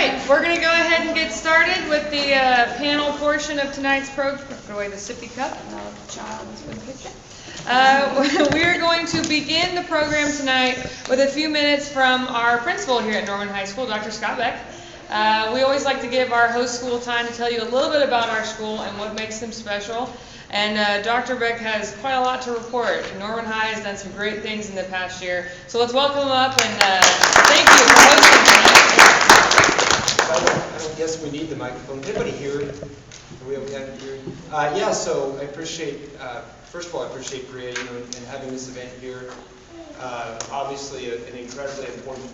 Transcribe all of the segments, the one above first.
right, we're going to go ahead and get started with the panel portion of tonight's program. Put away the sippy cup and I'll let the child in the kitchen. We are going to begin the program tonight with a few minutes from our principal here at Norman High School, Dr. Scott Beck. We always like to give our host school time to tell you a little bit about our school and what makes them special. And Dr. Beck has quite a lot to report. Norman High has done some great things in the past year. So let's welcome him up and thank you for hosting tonight. I don't guess we need the microphone. Anybody hear it? Are we okay here? Yeah, so I appreciate, first of all, I appreciate Bria, and having this event here. Obviously an incredibly important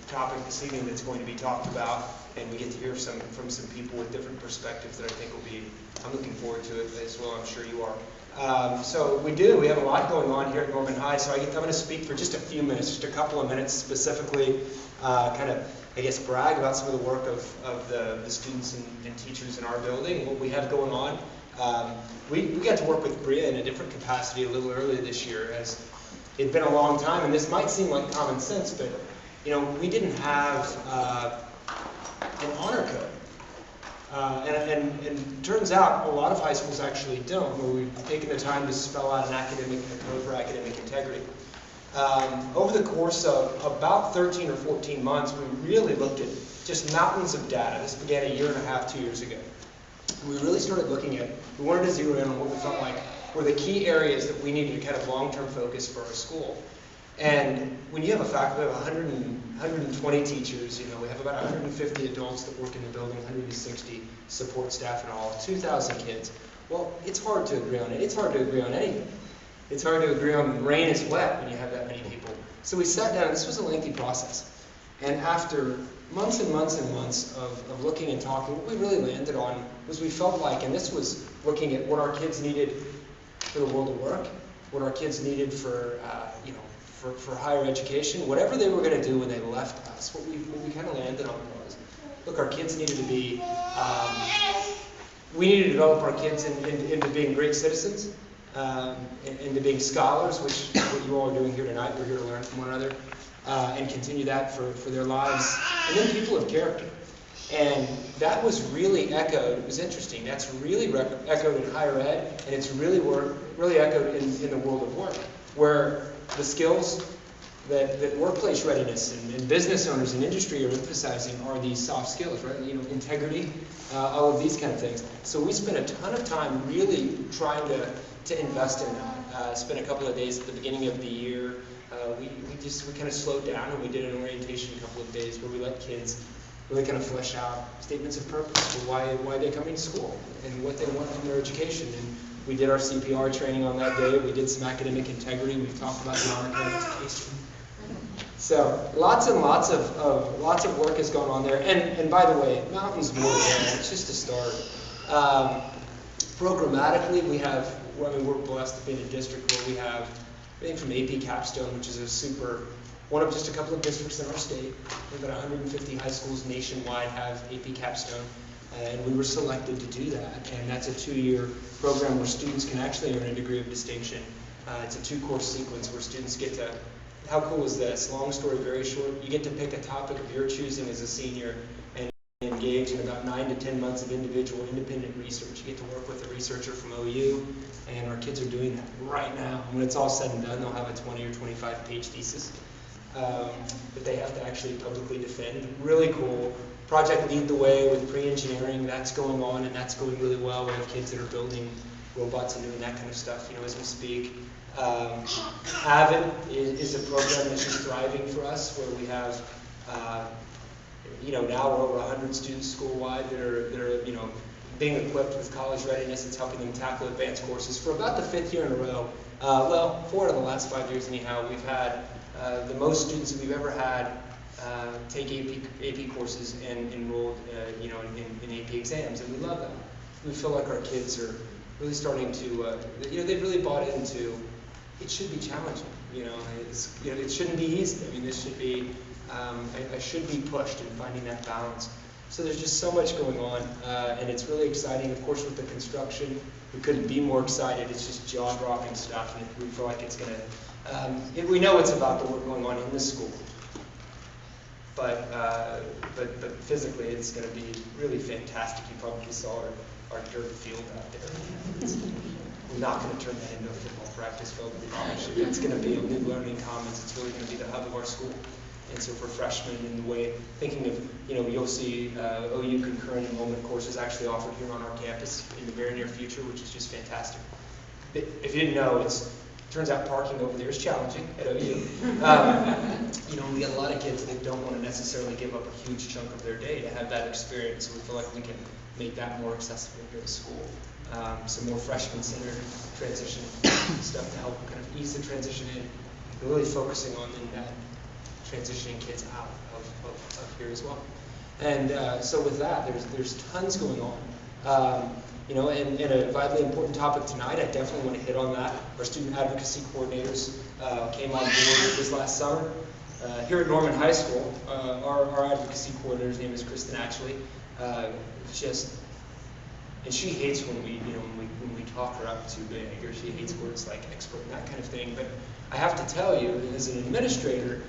topic this evening that's going to be talked about, and we get to hear from some people with different perspectives that I think will be, I'm looking forward to it as well, I'm sure you are. So we have a lot going on here at Norman High, so I'm going to speak for just a few minutes, just a couple of minutes specifically, kind of, I guess, brag about some of the work of the students and teachers in our building, what we have going on. We got to work with Bria in a different capacity a little earlier this year, as it'd been a long time, and this might seem like common sense, but we didn't have an honor code. And it turns out a lot of high schools actually don't, where we've taken the time to spell out a code for academic integrity. Over the course of about 13 or 14 months, we really looked at just mountains of data. This began a year and a half, 2 years ago. We really started looking at, we wanted to zero in on what we felt like were the key areas that we needed to kind of long-term focus for our school. And when you have a faculty of 120 teachers, we have about 150 adults that work in the building, 160 support staff and all, 2,000 kids. Well, it's hard to agree on it. It's hard to agree on anything. It's hard to agree on rain is wet when you have that many people. So we sat down, and this was a lengthy process. And after months and months and months of looking and talking, what we really landed on was we felt like, and this was looking at what our kids needed for the world of work, what our kids needed for higher education, whatever they were going to do when they left us, what we kind of landed on was, look, our kids needed to be, we needed to develop our kids into being great citizens, into being scholars, which is what you all are doing here tonight. We're here to learn from one another, and continue that for their lives, and then people of character. And that was really echoed, it was interesting, that's really echoed in higher ed, and it's really echoed in the world of work, where the skills that workplace readiness and business owners and industry are emphasizing are these soft skills, right? Integrity, all of these kind of things. So we spent a ton of time really trying to invest in that. Spent a couple of days at the beginning of the year. We kind of slowed down and we did an orientation a couple of days where we let kids really kind of flesh out statements of purpose for why they're coming to school and what they want from their education. And we did our CPR training on that day. We did some academic integrity. We talked about the honor code education. So lots and lots of work has gone on there. And by the way, mountains more than it's just a start. Programmatically, we're blessed to be in a district where we have everything from AP Capstone, which is one of just a couple of districts in our state. About 150 high schools nationwide have AP Capstone. And we were selected to do that, and that's a 2-year program where students can actually earn a degree of distinction. It's a 2-course sequence where students get to, how cool is this? Long story very short, you get to pick a topic of your choosing as a senior and engage in about 9 to 10 months of individual independent research. You get to work with a researcher from OU, and our kids are doing that right now. When it's all said and done, they'll have a 20 or 25 page thesis that they have to actually publicly defend. Really cool. Project Lead the Way with pre-engineering, that's going on and that's going really well. We have kids that are building robots and doing that kind of stuff, as we speak. Avid is a program that's just thriving for us, where we have, now we're over 100 students school-wide that are being equipped with college readiness. It's helping them tackle advanced courses for about the 5th year in a row. 4 out of the last 5 years anyhow, we've had the most students that we've ever had take AP courses and enrolled in AP exams, and we love that. We feel like our kids are really starting to, they've really bought into, it should be challenging, it shouldn't be easy. This should be, I should be pushed in finding that balance. So there's just so much going on, and it's really exciting. Of course, with the construction, we couldn't be more excited. It's just jaw-dropping stuff, and we feel like it's going to, we know it's about the work going on in the school. But but physically it's going to be really fantastic. You probably saw our dirt field out there. We're not going to turn that into a football practice field, I promise you. It's going to be a new learning commons. It's really going to be the hub of our school. And so for freshmen, in the way, thinking of, you'll see OU concurrent enrollment courses actually offered here on our campus in the very near future, which is just fantastic. If you didn't know, it turns out parking over there is challenging at OU. We get a lot of kids that don't want to necessarily give up a huge chunk of their day to have that experience. So we feel like we can make that more accessible here at school. Some more freshman-centered transition stuff to help kind of ease the transition in, and really focusing on that transitioning kids out of here as well. And so with that, there's tons going on. And a vitally important topic tonight, I definitely want to hit on that. Our student advocacy coordinators came on board this last summer. Here at Norman High School, our advocacy coordinator's name is Kristen Ashley. And she hates when we talk her up too big, or she hates words like expert and that kind of thing. But I have to tell you, as an administrator,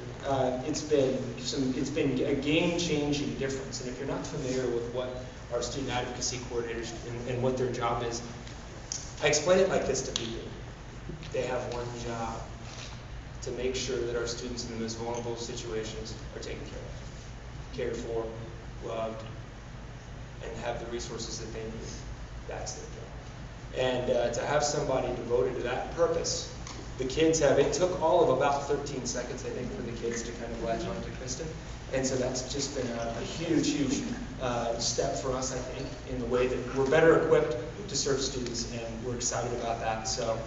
it's been a game-changing difference. And if you're not familiar with what our student advocacy coordinators and what their job is, I explain it like this to people. They have one job: to make sure that our students in the most vulnerable situations are taken care of, cared for, loved, and have the resources that they need. That's their job. And to have somebody devoted to that purpose, the kids it took all of about 13 seconds, I think, for the kids to kind of latch on to Kristen. And so that's just been a huge, huge step for us, I think, in the way that we're better equipped to serve students, and we're excited about that. So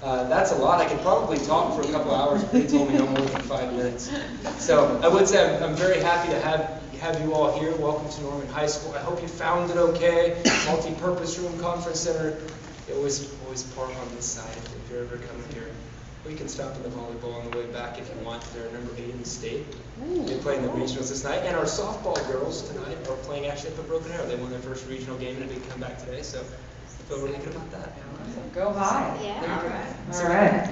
that's a lot. I could probably talk for a couple hours, but they told me no more than 5 minutes. So I would say I'm very happy to have you all here. Welcome to Norman High School. I hope you found it okay. Multi-purpose room, conference center. Always park on this side if you're ever coming here. We can stop in the volleyball on the way back if you want. They're number 8 in the state. They're playing the regionals this night. And our softball girls tonight are playing actually up at Broken Arrow. They won their first regional game and a big comeback today. So I feel really good about that. Go high. Yeah. All right.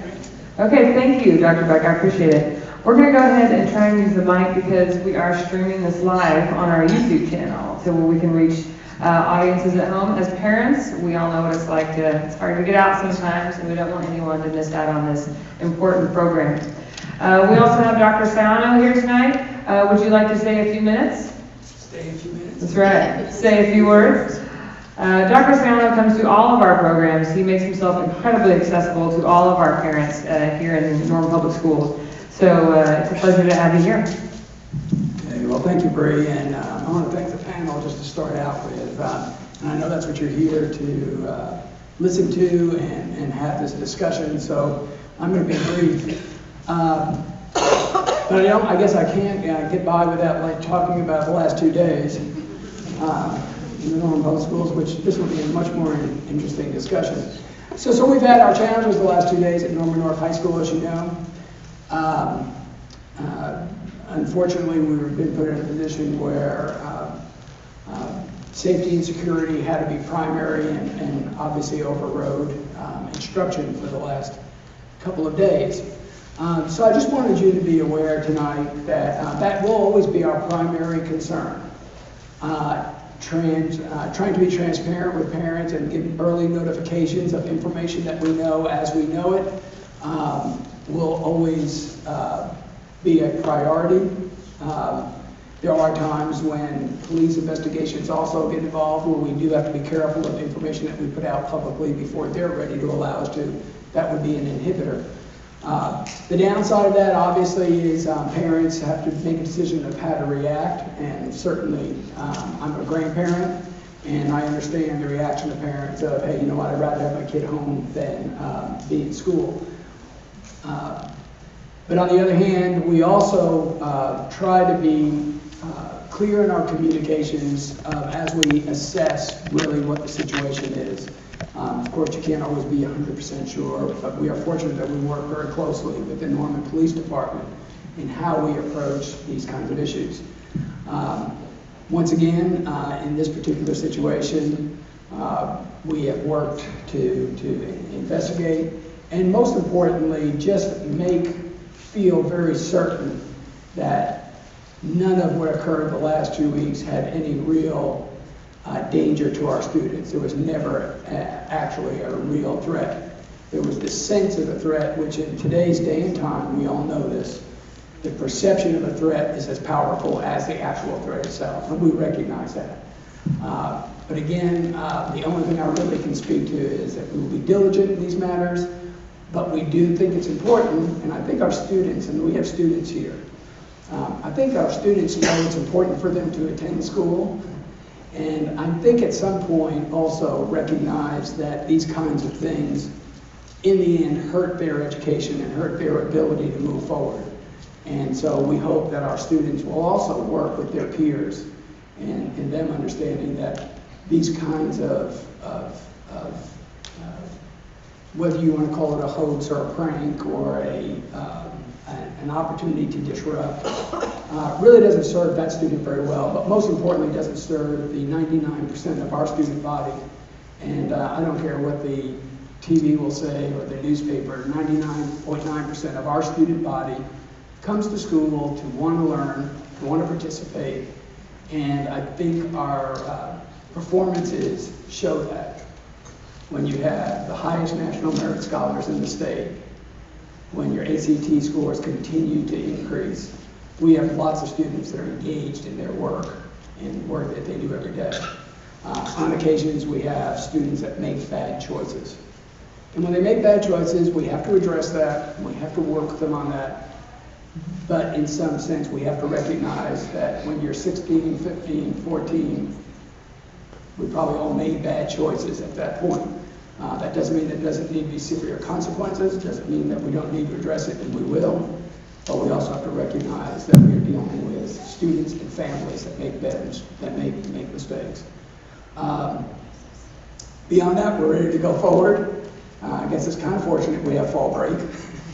Okay, thank you, Dr. Beck. I appreciate it. We're going to go ahead and try and use the mic because we are streaming this live on our YouTube channel, so we can reach audiences at home. As parents, we all know what it's like it's hard to get out sometimes, and we don't want anyone to miss out on this important program. We also have Dr. Sayano here tonight. Would you like to say a few minutes? Stay a few minutes. That's right. Say a few words. Dr. Sayano comes to all of our programs. He makes himself incredibly accessible to all of our parents here in Norman Public Schools. So it's a pleasure to have you here. Okay, well, thank you, Bree, and I want to thank the panel just to start out with. And I know that's what you're here to listen to and have this discussion, so I'm going to be brief. But I guess I can't get by without talking about the last 2 days in the Norman Public Schools, which this will be a much more interesting discussion. So we've had our challenges the last 2 days at Norman North High School, as you know. Unfortunately, we've been put in a position where safety and security had to be primary and obviously overrode instruction for the last couple of days. So I just wanted you to be aware tonight that that will always be our primary concern. Trying to be transparent with parents and give early notifications of information that we know as we know it will always be a priority. There are times when police investigations also get involved where we do have to be careful of information that we put out publicly before they're ready to allow us to. That would be an inhibitor. The downside of that, obviously, is parents have to make a decision of how to react, and certainly I'm a grandparent, and I understand the reaction of parents of, hey, you know what, I'd rather have my kid home than be in school. But on the other hand, we also try to be clear in our communications as we assess really what the situation is. Of course, you can't always be 100% sure, but we are fortunate that we work very closely with the Norman Police Department in how we approach these kinds of issues. Once again, in this particular situation, we have worked to investigate and, most importantly, just feel very certain that none of what occurred the last 2 weeks had any real danger to our students. There was never actually a real threat. There was this sense of a threat, which in today's day and time, we all know this, the perception of a threat is as powerful as the actual threat itself, and we recognize that. But again, the only thing I really can speak to is that we will be diligent in these matters, but we do think it's important, and I think our students, and we have students here, I think our students know it's important for them to attend school, and I think at some point also recognize that these kinds of things in the end hurt their education and hurt their ability to move forward. And so we hope that our students will also work with their peers and them understanding that these kinds of whether you want to call it a hoax or a prank or an opportunity to disrupt, really doesn't serve that student very well, but most importantly doesn't serve the 99% of our student body. And I don't care what the TV will say or the newspaper, 99.9% of our student body comes to school to want to learn, to want to participate, and I think our performances show that. When you have the highest national merit scholars in the state, when your ACT scores continue to increase, we have lots of students that are engaged in their work and work that they do every day. On occasions, we have students that make bad choices. And when they make bad choices, we have to address that, and we have to work with them on that. But in some sense, we have to recognize that when you're 16, 15, 14, we probably all made bad choices at that point. That doesn't mean there doesn't need to be severe consequences. It doesn't mean that we don't need to address it, and we will. But we also have to recognize that we are dealing with students and families that make mistakes. Beyond that, we're ready to go forward. I guess it's kind of fortunate we have fall break.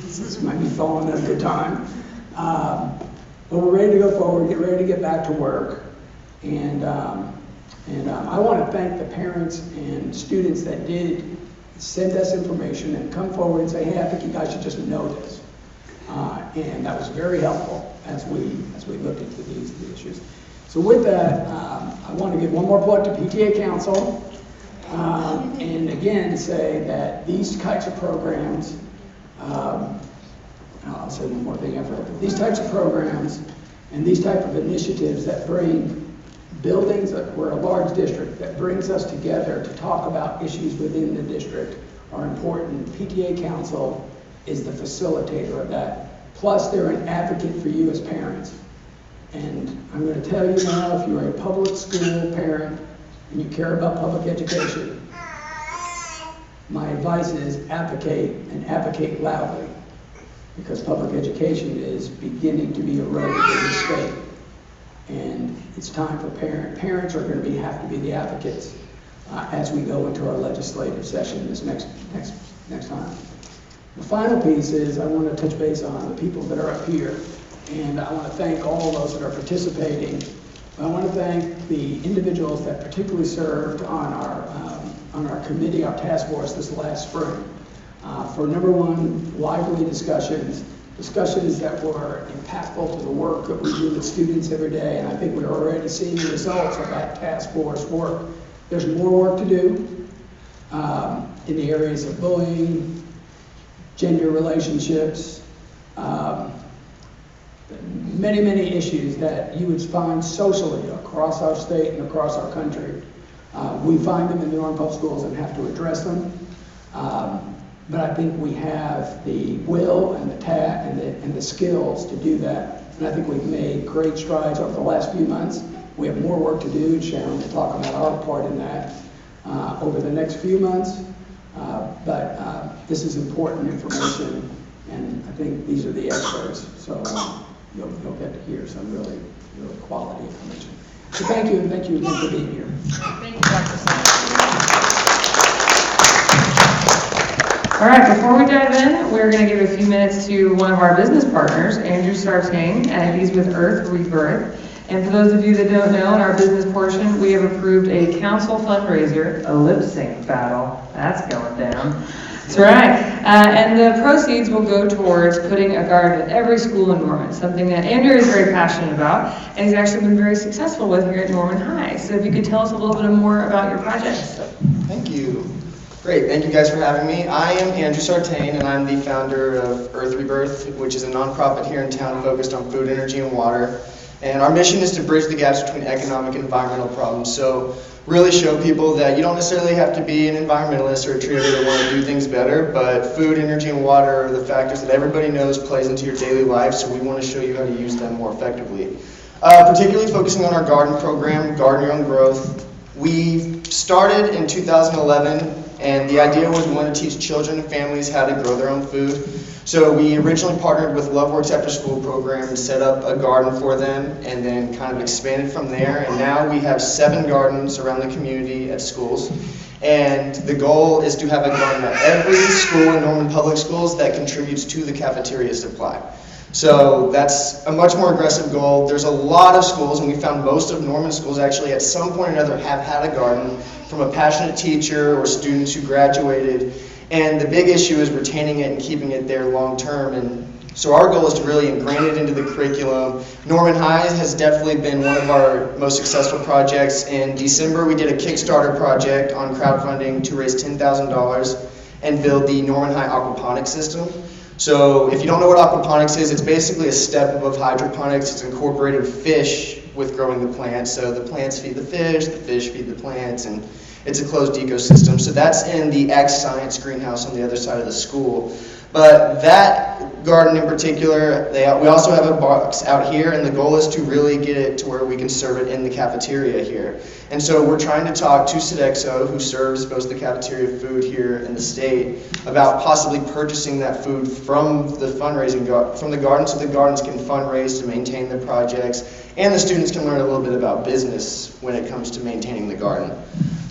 This might be falling at a good time. But we're ready to go forward, get ready to get back to work. And I want to thank the parents and students that did send us information and come forward and say, hey, I think you guys should just know this. And that was very helpful as we looked into these issues. So with that, I want to give one more plug to PTA Council. And again, say that these types of programs, I'll say one more thing after that. These types of programs and these type of initiatives that bring buildings, we're a large district, that brings us together to talk about issues within the district are important. PTA Council is the facilitator of that. Plus, they're an advocate for you as parents. And I'm going to tell you now, if you're a public school parent and you care about public education, my advice is advocate, and advocate loudly, because public education is beginning to be eroded in the state. And it's time for parents are going to have to be the advocates as we go into our legislative session this next time. The final piece is I want to touch base on the people that are up here, and I want to thank all those that are participating. I want to thank the individuals that particularly served on our committee, our task force this last spring, for number one, lively discussions that were impactful to the work that we do with students every day, and I think we're already seeing the results of that task force work. There's more work to do in the areas of bullying, gender relationships, many, many issues that you would find socially across our state and across our country. We find them in the Orem Public Schools and have to address them. But I think we have the will and the tact and the skills to do that. And I think we've made great strides over the last few months. We have more work to do, and Sharon will talk about our part in that over the next few months. But this is important information, and I think these are the experts. So you'll get to hear some really, really quality information. So thank you, and thank you again for being here. Thank you, Dr. Smith. All right, before we dive in, we're going to give a few minutes to one of our business partners, Andrew Sartain, and he's with Earth Rebirth. And for those of you that don't know, in our business portion, we have approved a council fundraiser, a lip sync battle, that's going down, That's right. And the proceeds will go towards putting a garden at every school in Norman, something that Andrew is very passionate about, and he's actually been very successful with here at Norman High. So if you could tell us a little bit more about your projects. Thank you. Great, thank you guys for having me. I am Andrew Sartain, and I'm the founder of Earth Rebirth, which is a nonprofit here in town focused on food, energy, and water. And our mission is to bridge the gaps between economic and environmental problems. So really show people that you don't necessarily have to be an environmentalist or a tree hugger to want to do things better, but food, energy, and water are the factors that everybody knows plays into your daily life, so we want to show you how to use them more effectively. Particularly focusing on our garden program, Garden Your Own Growth. We started in 2011, and the idea was we wanted to teach children and families how to grow their own food. So we originally partnered with LoveWorks After School program and set up a garden for them, and then kind of expanded from there. And now we have 7 gardens around the community at schools. And the goal is to have a garden at every school in Norman Public Schools that contributes to the cafeteria supply. So that's a much more aggressive goal. There's a lot of schools, and we found most of Norman schools actually at some point or another have had a garden from a passionate teacher or students who graduated. And the big issue is retaining it and keeping it there long term. And so our goal is to really ingrain it into the curriculum. Norman High has definitely been one of our most successful projects. In December, we did a Kickstarter project on crowdfunding to raise $10,000 and build the Norman High aquaponics system. So if you don't know what aquaponics is, it's basically a step above hydroponics. It's incorporating fish with growing the plants. So the plants feed the fish feed the plants, and it's a closed ecosystem. So that's in the X Science greenhouse on the other side of the school. But that garden in particular, we also have a box out here, and the goal is to really get it to where we can serve it in the cafeteria here. And so we're trying to talk to Sodexo, who serves most of the cafeteria food here in the state, about possibly purchasing that food from the fundraising from the garden, so the gardens can fundraise to maintain their projects, and the students can learn a little bit about business when it comes to maintaining the garden.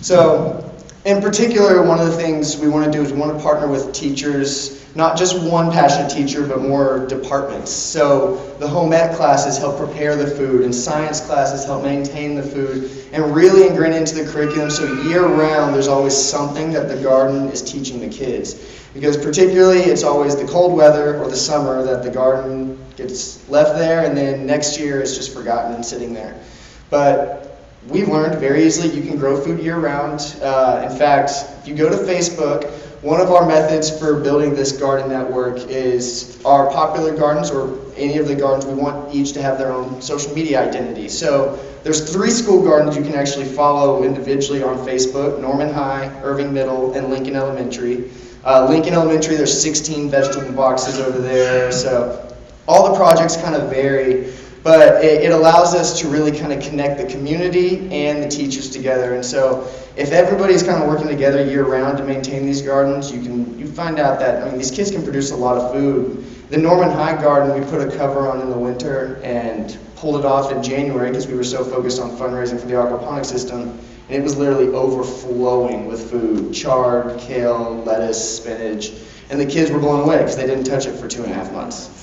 So in particular, one of the things we want to do is we want to partner with teachers, not just one passionate teacher, but more departments. So the home ec classes help prepare the food, and science classes help maintain the food, and really ingrain it into the curriculum so year-round there's always something that the garden is teaching the kids. Because particularly it's always the cold weather or the summer that the garden gets left there, and then next year it's just forgotten and sitting there. But we've learned very easily you can grow food year-round. In fact, if you go to Facebook, one of our methods for building this garden network is our popular gardens, or any of the gardens, we want each to have their own social media identity. So there's 3 school gardens you can actually follow individually on Facebook: Norman High, Irving Middle, and Lincoln Elementary. Lincoln Elementary, there's 16 vegetable boxes over there, so all the projects kind of vary. But it allows us to really kind of connect the community and the teachers together. And so if everybody's kind of working together year-round to maintain these gardens, you find out that, I mean, these kids can produce a lot of food. The Norman High garden, we put a cover on in the winter and pulled it off in January because we were so focused on fundraising for the aquaponics system. And it was literally overflowing with food: chard, kale, lettuce, spinach. And the kids were blown away because they didn't touch it for 2.5 months.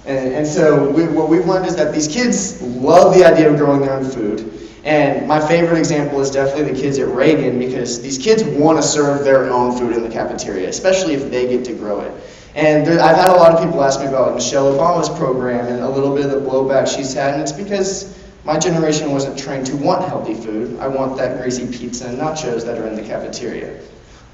And so what we've learned is that these kids love the idea of growing their own food. And my favorite example is definitely the kids at Reagan, because these kids want to serve their own food in the cafeteria, especially if they get to grow it. And I've had a lot of people ask me about Michelle Obama's program and a little bit of the blowback she's had, and it's because my generation wasn't trained to want healthy food. I want that greasy pizza and nachos that are in the cafeteria.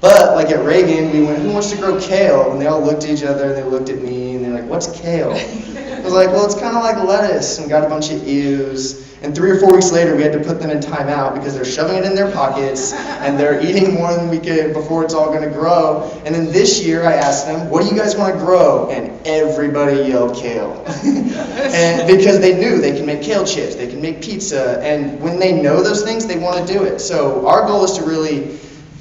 But like at Reagan, we went, who wants to grow kale? And they all looked at each other, and they looked at me, and they're like, what's kale? I was like, well, it's kind of like lettuce, and got a bunch of ews. And 3 or 4 weeks later, we had to put them in timeout because they're shoving it in their pockets, and they're eating more than we could before it's all going to grow. And then this year, I asked them, what do you guys want to grow? And everybody yelled kale. And because they knew they can make kale chips, they can make pizza, and when they know those things, they want to do it. So our goal is to really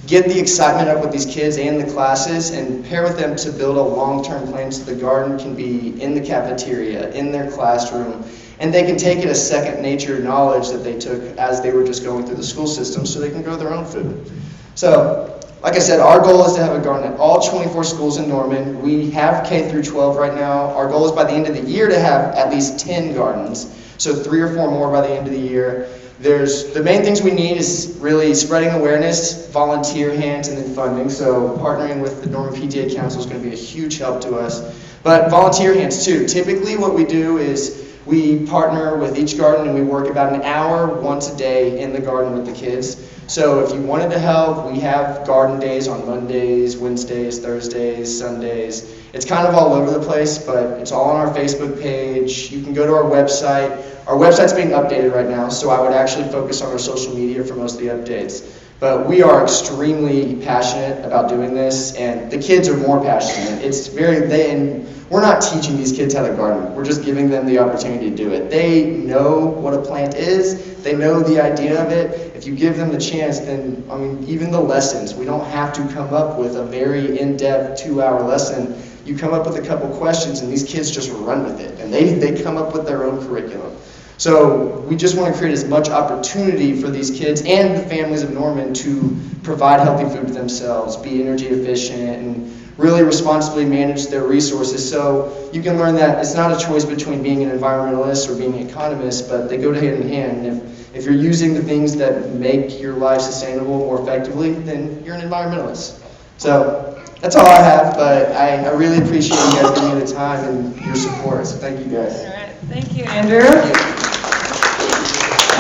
get the excitement up with these kids and the classes, and pair with them to build a long-term plan so the garden can be in the cafeteria, in their classroom, and they can take it as second nature knowledge that they took as they were just going through the school system, so they can grow their own food. So, like I said, our goal is to have a garden at all 24 schools in Norman. We have K through 12 right now. Our goal is by the end of the year to have at least 10 gardens, so 3 or 4 more by the end of the year. The main things we need is really spreading awareness, volunteer hands, and then funding. So partnering with the Norman PTA Council is going to be a huge help to us. But volunteer hands too. Typically what we do is we partner with each garden and we work about an hour once a day in the garden with the kids. So if you wanted to help, we have garden days on Mondays, Wednesdays, Thursdays, Sundays. It's kind of all over the place, but it's all on our Facebook page. You can go to our website. Our website's being updated right now, so I would actually focus on our social media for most of the updates. But we are extremely passionate about doing this, and the kids are more passionate. And we're not teaching these kids how to garden. We're just giving them the opportunity to do it. They know what a plant is. They know the idea of it. If you give them the chance, then, even the lessons, we don't have to come up with a very in-depth 2-hour lesson. You come up with a couple questions, and these kids just run with it, and they come up with their own curriculum. So we just want to create as much opportunity for these kids and the families of Norman to provide healthy food to themselves, be energy efficient, and really responsibly manage their resources. So you can learn that it's not a choice between being an environmentalist or being an economist, but they go hand in hand. And if you're using the things that make your life sustainable more effectively, then you're an environmentalist. So that's all I have, but I really appreciate you guys giving me the time and your support. So thank you guys. All right, thank you, Andrew.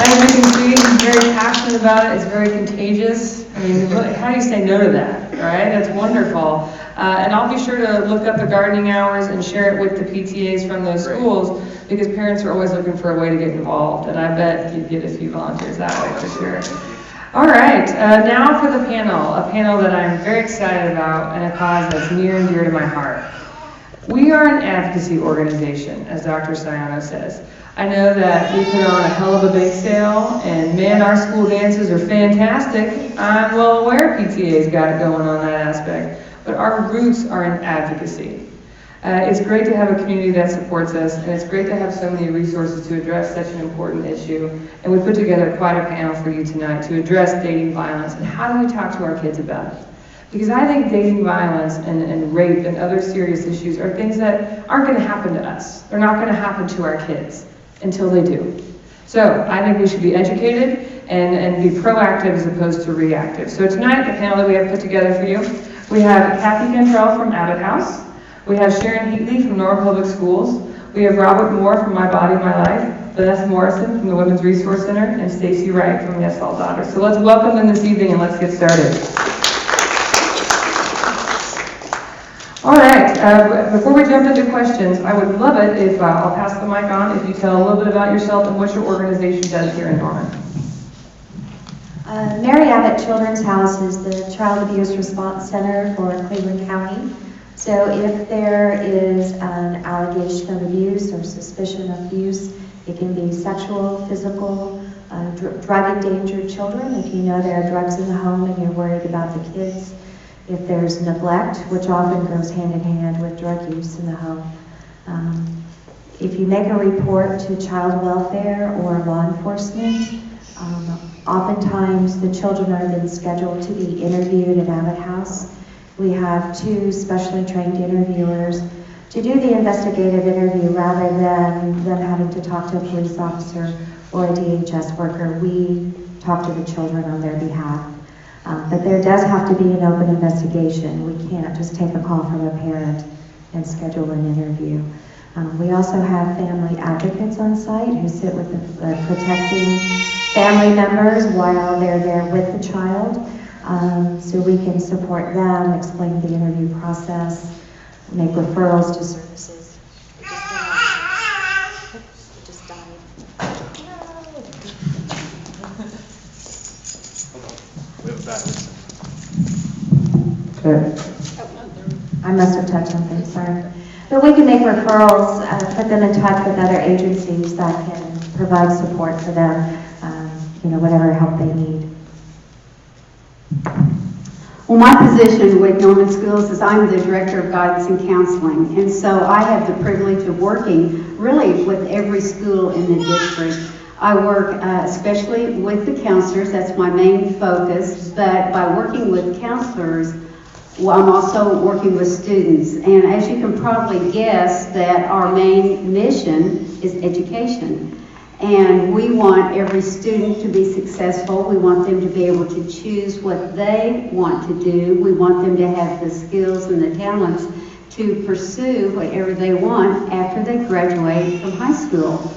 As you can see, he's very passionate about it. It's very contagious. How do you say no to that, right? That's wonderful. And I'll be sure to look up the gardening hours and share it with the PTAs from those schools, because parents are always looking for a way to get involved, and I bet you'd get a few volunteers that way for sure. All right, now for the panel, a panel that I'm very excited about and a cause that's near and dear to my heart. We are an advocacy organization, as Dr. Sayano says. I know that we put on a hell of a bake sale, and man, our school dances are fantastic. I'm well aware PTA's got it going on that aspect, but our roots are in advocacy. It's great to have a community that supports us, and it's great to have so many resources to address such an important issue. And we put together quite a panel for you tonight to address dating violence and how do we talk to our kids about it. Because I think dating violence and rape and other serious issues are things that aren't going to happen to us. They're not going to happen to our kids until they do. So I think we should be educated and be proactive as opposed to reactive. So tonight, the panel that we have put together for you, we have Kathy Cantrell from Abbott House. We have Sharon Heatley from Normal Public Schools. We have Robert Moore from My Body, My Life, Vanessa Morrison from the Women's Resource Center, and Stacy Wright from Yes All Daughters. So let's welcome them this evening and let's get started. All right, before we jump into questions, I would love it if I'll pass the mic on if you tell a little bit about yourself and what your organization does here in Norman. Mary Abbott Children's House is the Child Abuse Response Center for Cleveland County. So if there is an allegation of abuse or suspicion of abuse, it can be sexual, physical, drug-endangered children. If you know there are drugs in the home and you're worried about the kids. If there's neglect, which often goes hand in hand with drug use in the home. If you make a report to child welfare or law enforcement, oftentimes the children are then scheduled to be interviewed at Abbott House. We have 2 specially trained interviewers to do the investigative interview rather than them having to talk to a police officer or a DHS worker. We talk to the children on their behalf. But there does have to be an open investigation. We can't just take a call from a parent and schedule an interview. We also have family advocates on site who sit with the protecting family members while they're there with the child. So we can support them, explain the interview process, make referrals to services. It just died. We have a bad Good. I must have touched something, sorry. But we can make referrals, put them in touch with other agencies that can provide support for them, whatever help they need. Well, my position with Norman Schools is I'm the Director of Guidance and Counseling, and so I have the privilege of working really with every school in the district. I work especially with the counselors, that's my main focus, but by working with counselors, I'm also working with students. And as you can probably guess, that our main mission is education. And we want every student to be successful. We want them to be able to choose what they want to do. We want them to have the skills and the talents to pursue whatever they want after they graduate from high school.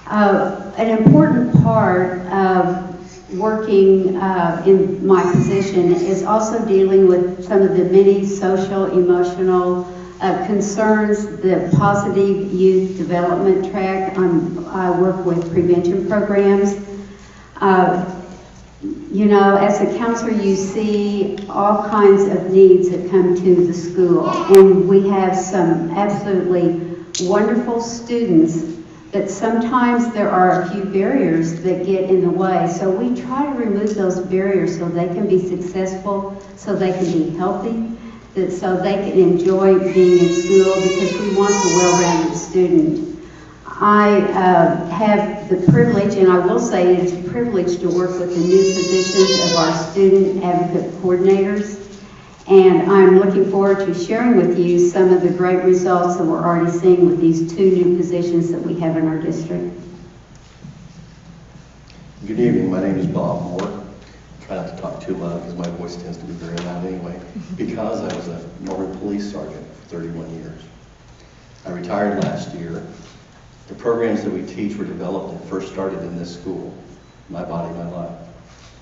An important part of working in my position is also dealing with some of the many social, emotional concerns, the positive youth development track. I work with prevention programs. You know, as a counselor, you see all kinds of needs that come to the school, and we have some absolutely wonderful students, but sometimes there are a few barriers that get in the way. So we try to remove those barriers so they can be successful, so they can be healthy, so they can enjoy being in school, because we want a well-rounded student. I have the privilege, and I will say it's a privilege, to work with the new positions of our student advocate coordinators. And I'm looking forward to sharing with you some of the great results that we're already seeing with these 2 new positions that we have in our district. Good evening, my name is Bob Moore. Try not to talk too loud because my voice tends to be very loud anyway, because I was a Norman police sergeant for 31 years. I retired last year. The programs that we teach were developed and first started in this school, My Body, My Life.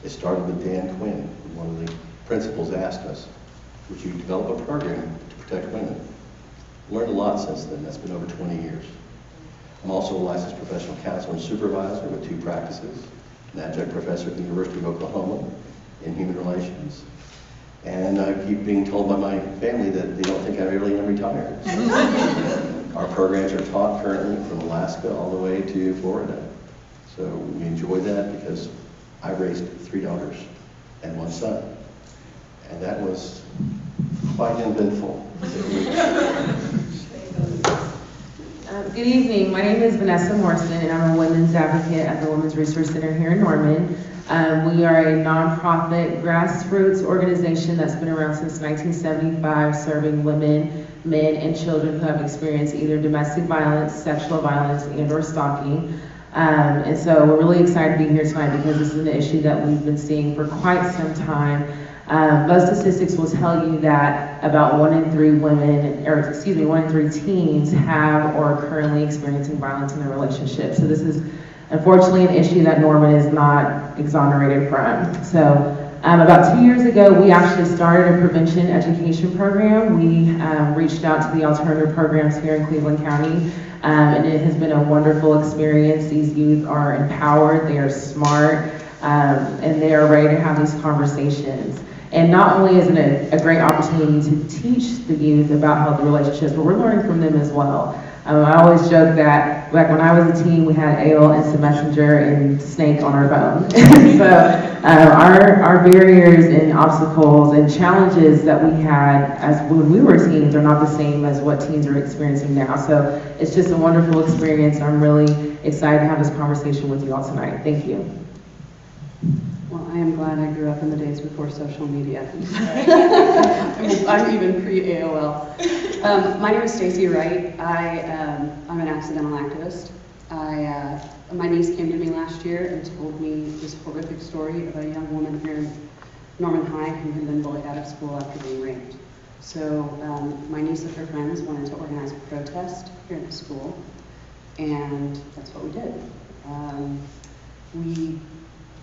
It started with Dan Quinn. One of the principals asked us, would you develop a program to protect women? Learned a lot since then. That's been over 20 years. I'm also a licensed professional counselor and supervisor with 2 practices, an adjunct professor at the University of Oklahoma in human relations. And I keep being told by my family that they don't think I really am retired. Our programs are taught currently from Alaska all the way to Florida. So we enjoy that because I raised 3 daughters and 1 son. And that was quite eventful. Good evening. My name is Vanessa Morrison, and I'm a women's advocate at the Women's Resource Center here in Norman. We are a nonprofit grassroots organization that's been around since 1975, serving women, men, and children who have experienced either domestic violence, sexual violence, and/or stalking. And so we're really excited to be here tonight because this is an issue that we've been seeing for quite some time. Most statistics will tell you that about 1 in 3 women, or excuse me, 1 in 3 teens have or are currently experiencing violence in their relationship. So this is unfortunately an issue that Norman is not exonerated from. So about 2 years ago, we actually started a prevention education program. We reached out to the alternative programs here in Cleveland County, and it has been a wonderful experience. These youth are empowered, they are smart, and they are ready to have these conversations. And not only is it a great opportunity to teach the youth about healthy relationships, but we're learning from them as well. I always joke that back when I was a teen, we had AOL Instant Messenger and Snake on our phone. So our barriers and obstacles and challenges that we had as when we were teens are not the same as what teens are experiencing now. So it's just a wonderful experience. I'm really excited to have this conversation with you all tonight. Thank you. Well, I am glad I grew up in the days before social media. I'm even pre-AOL. My name is Stacy Wright. I'm an accidental activist. My niece came to me last year and told me this horrific story of a young woman here in Norman High who had been bullied out of school after being raped. So my niece and her friends wanted to organize a protest here at the school, and that's what we did. We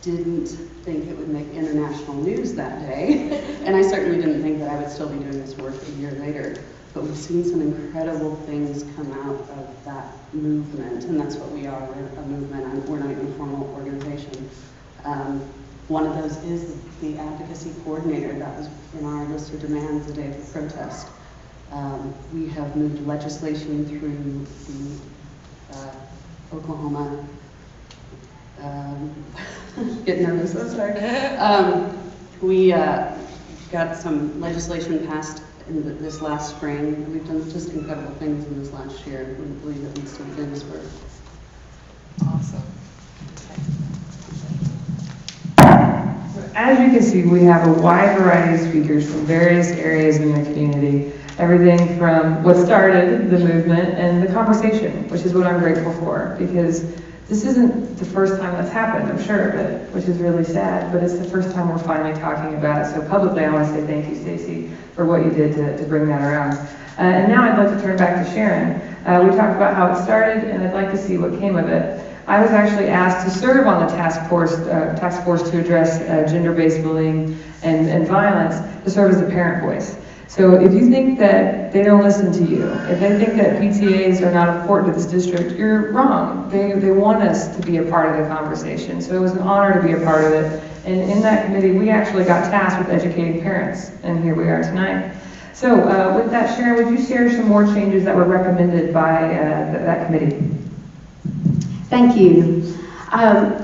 didn't think it would make international news that day, and I certainly didn't think that I would still be doing this work a year later, but we've seen some incredible things come out of that movement, and that's what we are. We're a movement. We're not even a formal organization. One of those is the advocacy coordinator. That was in our list of demands the day of the protest. We have moved legislation through the Oklahoma get nervous, I'm sorry. We got some legislation passed in this last spring. We've done just incredible things in this last year. We believe that we'd still do this work. Awesome. As you can see, we have a wide variety of speakers from various areas in the community. Everything from what started the movement and the conversation, which is what I'm grateful for, because This isn't the first time that's happened, I'm sure, which is really sad, but it's the first time we're finally talking about it. So publicly, I want to say thank you, Stacy, for what you did to bring that around. And now I'd like to turn back to Sharon. We talked about how it started, and I'd like to see what came of it. I was actually asked to serve on the task force to address gender-based bullying and violence, to serve as a parent voice. So if you think that they don't listen to you, if they think that PTAs are not important to this district, you're wrong. They want us to be a part of the conversation. So it was an honor to be a part of it. And in that committee, we actually got tasked with educating parents, and here we are tonight. So with that, Sharon, would you share some more changes that were recommended by that committee? Thank you.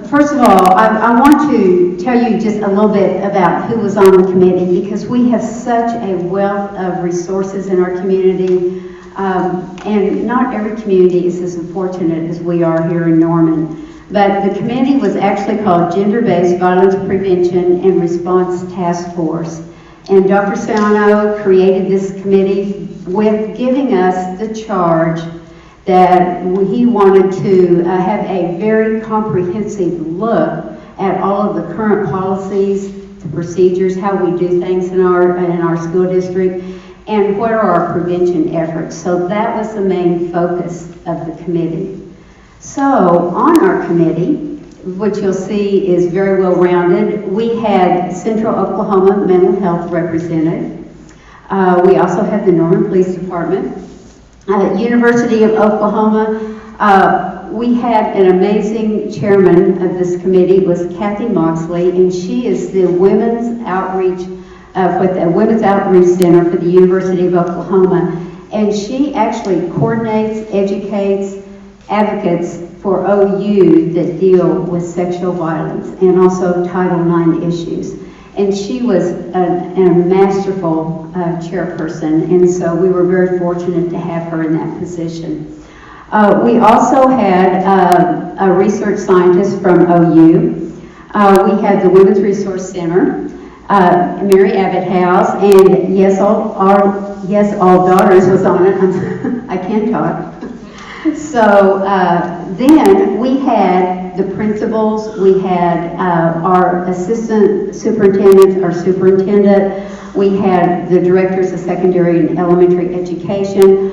First of all, I want to tell you just a little bit about who was on the committee, because we have such a wealth of resources in our community, and not every community is as fortunate as we are here in Norman. But the committee was actually called Gender-Based Violence Prevention and Response Task Force. And Dr. Ciano created this committee with giving us the charge that he wanted to have a very comprehensive look at all of the current policies, the procedures, how we do things in our school district, and what are our prevention efforts. So that was the main focus of the committee. So on our committee, which you'll see is very well rounded, we had Central Oklahoma Mental Health represented. We also had the Norman Police Department. University of Oklahoma, we had an amazing chairman of this committee, was Kathy Moxley, and she is the Women's Outreach with the Women's Outreach Center for the University of Oklahoma, and she actually coordinates, educates, advocates for OU that deal with sexual violence and also Title IX issues. And she was a masterful chairperson, and so we were very fortunate to have her in that position. We also had a research scientist from OU. We had the Women's Resource Center, Mary Abbott House, and Yes All Daughters was on it. I can talk. So then we had the principals, we had our assistant superintendents, our superintendent, we had the directors of secondary and elementary education.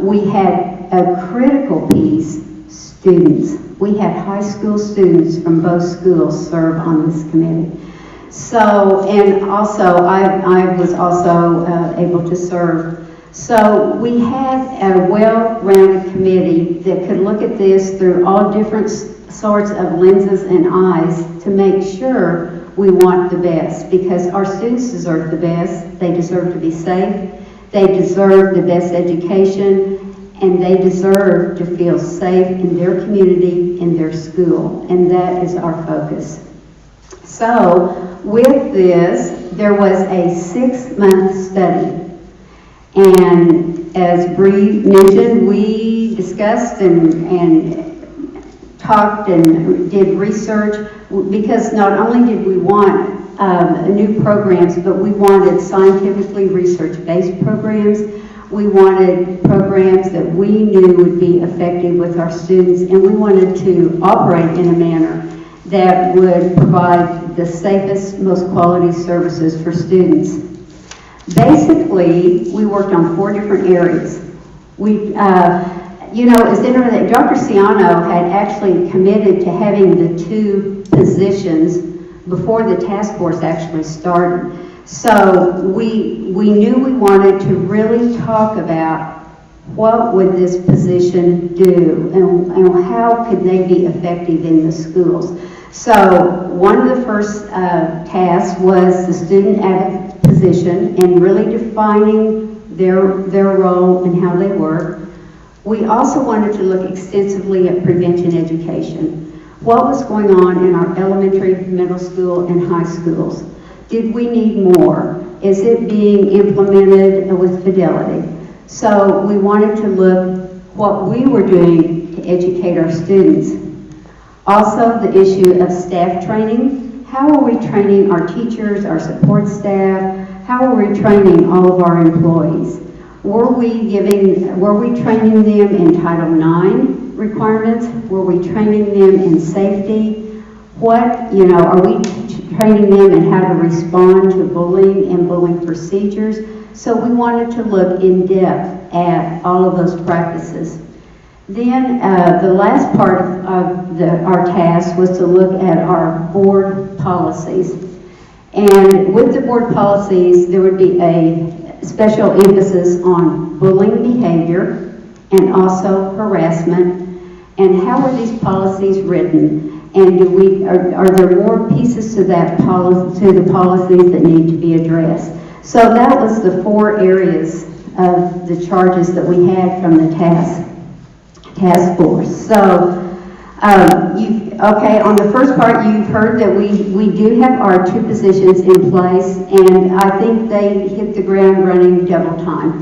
We had a critical piece, students. We had high school students from both schools serve on this committee. So, and also I was also able to serve. So we had a well-rounded committee that could look at this through all different sorts of lenses and eyes to make sure we want the best, because our students deserve the best. They deserve to be safe. They deserve the best education, and they deserve to feel safe in their community, in their school, and that is our focus. So with this, there was a 6-month study. And as Bree mentioned, we discussed and talked and did research, because not only did we want new programs, but we wanted scientifically research-based programs. We wanted programs that we knew would be effective with our students, and we wanted to operate in a manner that would provide the safest, most quality services for students. Basically, we worked on 4 different areas. We, it's interesting, Dr. Ciano had actually committed to having the 2 positions before the task force actually started. So we knew we wanted to really talk about what would this position do and how could they be effective in the schools. So one of the first tasks was the student advocate position and really defining their role and how they work. We also wanted to look extensively at prevention education. What was going on in our elementary, middle school, and high schools? Did we need more? Is it being implemented with fidelity? So we wanted to look what we were doing to educate our students. Also, the issue of staff training. How are we training our teachers, our support staff? How are we training all of our employees? Were we training them in Title IX requirements? Were we training them in safety? What, are we training them in how to respond to bullying and bullying procedures? So we wanted to look in depth at all of those practices. Then the last part of our task was to look at our board policies. And with the board policies, there would be a special emphasis on bullying behavior and also harassment. And how are these policies written? And are there more pieces to that to the policies that need to be addressed? So that was the 4 areas of the charges that we had from the task force. So, on the first part, you've heard that we do have our 2 positions in place, and I think they hit the ground running double time.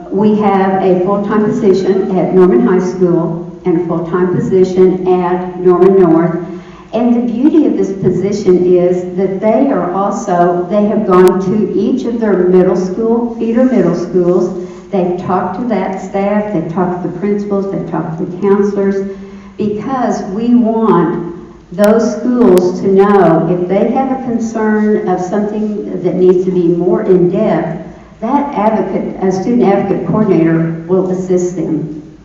We have a full-time position at Norman High School and a full-time position at Norman North. And the beauty of this position is that they have gone to each of their feeder middle schools. They've talked to that staff, they've talked to the principals, they've talked to the counselors, because we want those schools to know if they have a concern of something that needs to be more in-depth, that student advocate coordinator will assist them.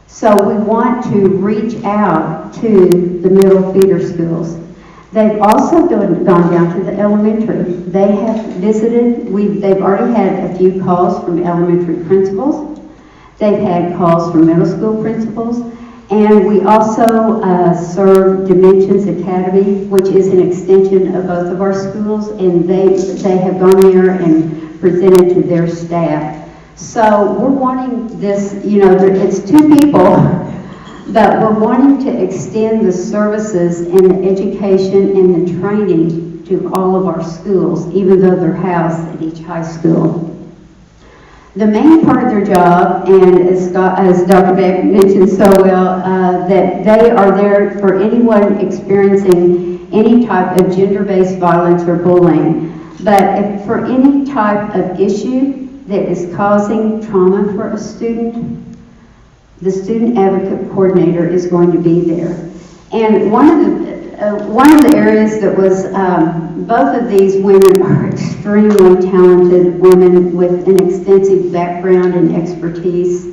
So we want to reach out to the middle feeder schools. They've also gone down to the elementary. They have visited, they've already had a few calls from elementary principals. They've had calls from middle school principals. And we also serve Dimensions Academy, which is an extension of both of our schools, and they have gone there and presented to their staff. So we're wanting this, it's 2 people, but we're wanting to extend the services and the education and the training to all of our schools, even though they're housed at each high school. The main part of their job, and as Dr. Beck mentioned so well, that they are there for anyone experiencing any type of gender-based violence or bullying. But if for any type of issue that is causing trauma for a student, the student advocate coordinator is going to be there. And one of the areas that was, both of these women are extremely talented women with an extensive background and expertise.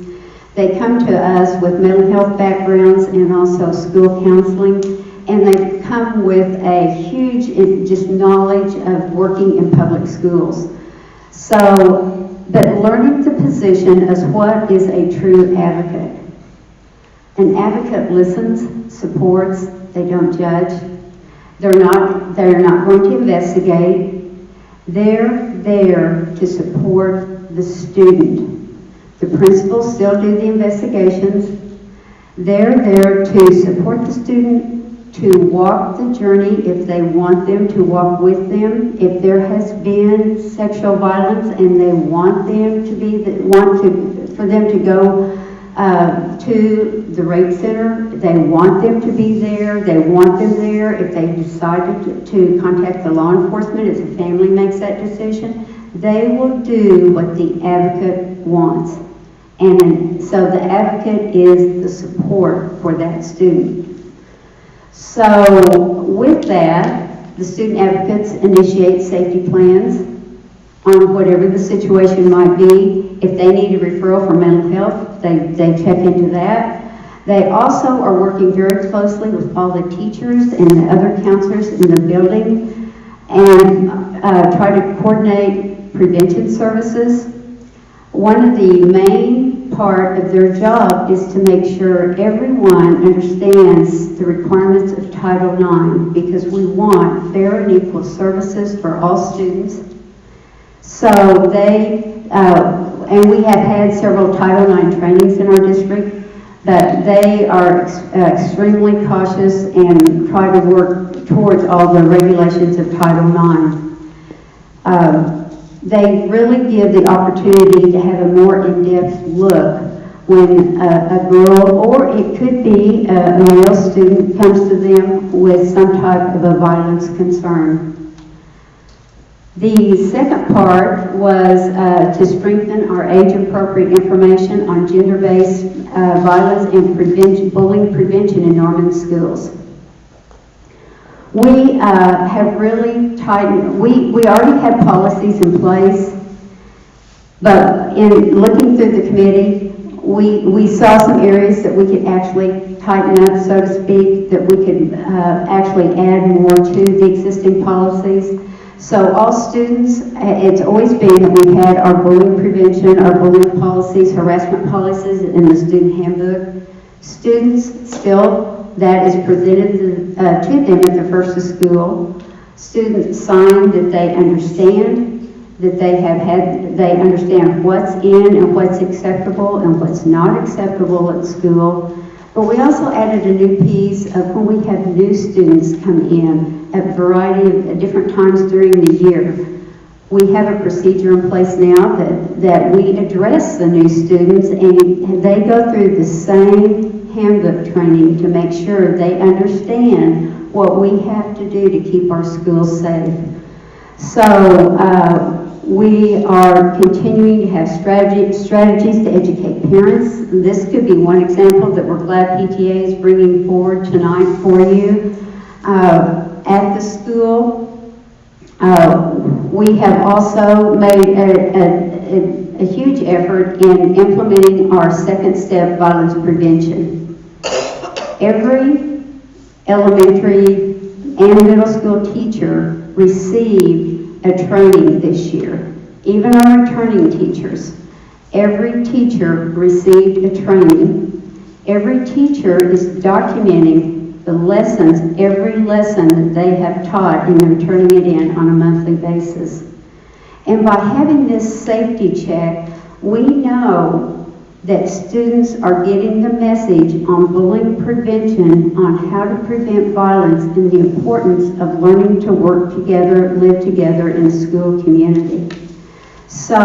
They come to us with mental health backgrounds and also school counseling, and they come with a huge just knowledge of working in public schools. So, but learning the position as what is a true advocate. An advocate listens, supports, they don't judge. They're not going to investigate. They're there to support the student. The principals still do the investigations. They're there to support the student, to walk the journey if they want them to walk with them. If there has been sexual violence and they want them for them to go to the rape center, they want them to be there. They want them there. If they decided to contact the law enforcement, if the family makes that decision, they will do what the advocate wants. And so the advocate is the support for that student. So with that, the student advocates initiate safety plans on whatever the situation might be. If they need a referral for mental health, they check into that. They also are working very closely with all the teachers and the other counselors in the building and try to coordinate prevention services. One of the main part of their job is to make sure everyone understands the requirements of Title IX, because we want fair and equal services for all students. So and we have had several Title IX trainings in our district, but they are extremely cautious and try to work towards all the regulations of Title IX. They really give the opportunity to have a more in-depth look when a girl, or it could be a male student, comes to them with some type of a violence concern. The second part was to strengthen our age-appropriate information on gender-based violence and bullying prevention in Norman schools. We have really tightened, we already had policies in place, but in looking through the committee, we saw some areas that we could actually tighten up, so to speak, that we could actually add more to the existing policies. So all students, it's always been that we had our bullying prevention, our bullying policies, harassment policies in the student handbook. Students still, that is presented to them at the first of school. Students sign that they understand, that they understand what's in and what's acceptable and what's not acceptable at school. But we also added a new piece of when we have new students come in at a variety of different times during the year. We have a procedure in place now that we address the new students, and they go through the same handbook training to make sure they understand what we have to do to keep our schools safe. So we are continuing to have strategies to educate parents. This could be one example that we're glad PTA is bringing forward tonight for you. At the school, we have also made a huge effort in implementing our second step violence prevention. Every elementary and middle school teacher received a training this year. Even our returning teachers. Every teacher received a training. Every teacher is documenting the lessons, every lesson that they have taught, and they're turning it in on a monthly basis. And by having this safety check, we know that students are getting the message on bullying prevention, on how to prevent violence, and the importance of learning to work together, live together in a school community. So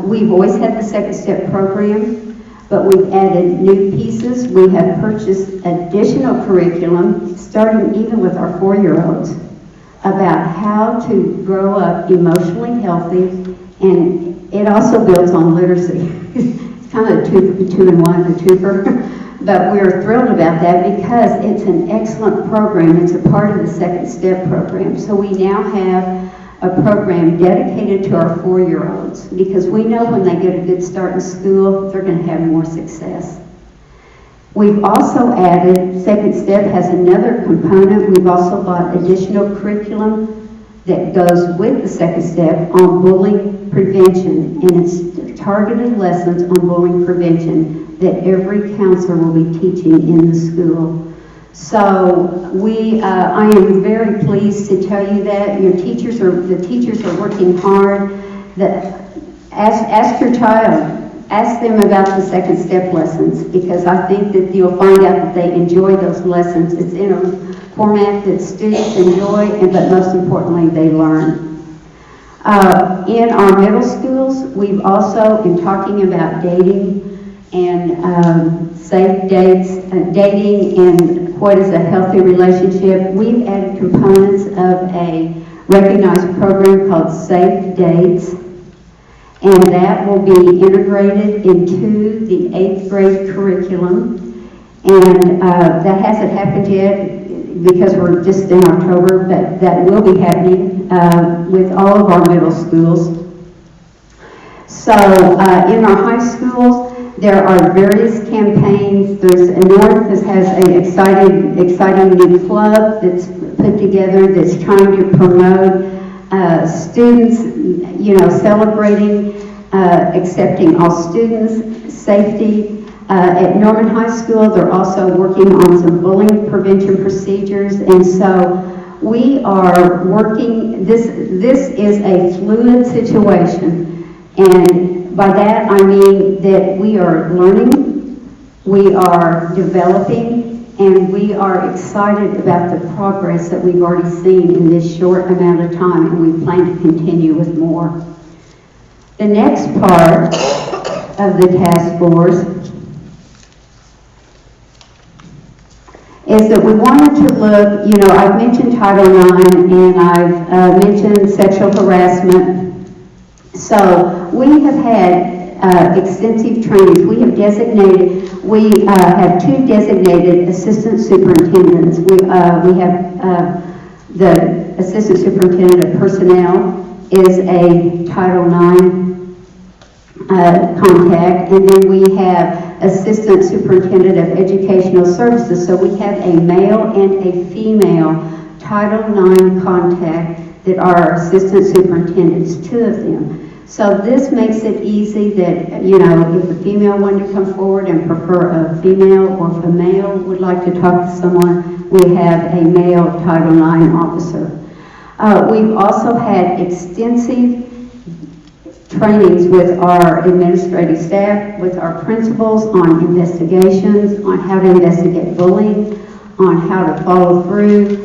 we've always had the Second Step program, but we've added new pieces. We have purchased additional curriculum, starting even with our 4-year-olds, about how to grow up emotionally healthy, and it also builds on literacy. It's kind of a two-in-one, a twofer. But we're thrilled about that because it's an excellent program. It's a part of the Second Step program. So we now have a program dedicated to our 4-year-olds because we know when they get a good start in school, they're going to have more success. We've also added, Second Step has another component. We've also bought additional curriculum that goes with the Second Step on bullying prevention, and it's targeted lessons on bullying prevention that every counselor will be teaching in the school. So I am very pleased to tell you that the teachers are working hard. Ask your child. Ask them about the Second Step lessons, because I think that you'll find out that they enjoy those lessons. It's in a format that students enjoy, but most importantly, they learn. In our middle schools, we've also, in talking about dating and safe dates, dating and what is a healthy relationship, we've added components of a recognized program called Safe Dates. And that will be integrated into the 8th grade curriculum. And that hasn't happened yet because we're just in October, but that will be happening with all of our middle schools. So in our high schools, there are various campaigns. North has an exciting new club that's put together that's trying to promote students, celebrating, accepting all students, safety. At Norman High School, they're also working on some bullying prevention procedures, and so we are working, this is a fluid situation, and by that I mean that we are learning, we are developing, and we are excited about the progress that we've already seen in this short amount of time, and we plan to continue with more. The next part of the task force is that we wanted to look, I've mentioned Title IX, and I've mentioned sexual harassment. So we have had extensive trainings. We have have 2 designated assistant superintendents. We have the assistant superintendent of personnel is a Title IX contact, and then we have assistant superintendent of educational services. So we have a male and a female Title IX contact that are assistant superintendents, 2 of them. So this makes it easy that, you know, if a female wanted to come forward and prefer a female, or if a male would like to talk to someone, we have a male Title IX officer. We've also had extensive trainings with our administrative staff, with our principals on investigations, on how to investigate bullying, on how to follow through.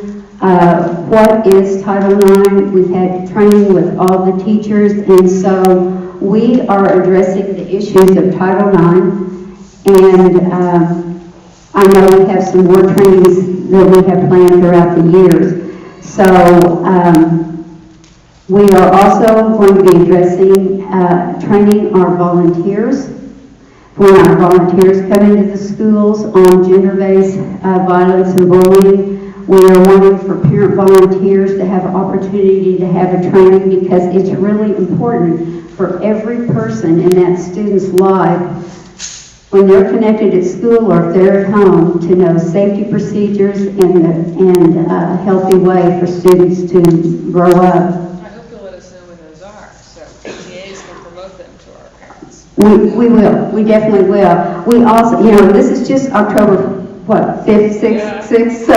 What is Title IX? We've had training with all the teachers, and so we are addressing the issues of Title IX, and I know we have some more trainings that we have planned throughout the years. So we are also going to be addressing training our volunteers. When our volunteers come into the schools on gender-based violence and bullying, we are wanting for parent volunteers to have opportunity to have a training, because it's really important for every person in that student's life, when they're connected at school or if they're at home, to know safety procedures and a healthy way for students to grow up. I hope you'll let us know when those are, so PTAs can promote them to our parents. We will. We definitely will. We also, you know, this is just October, 5th, 6th, so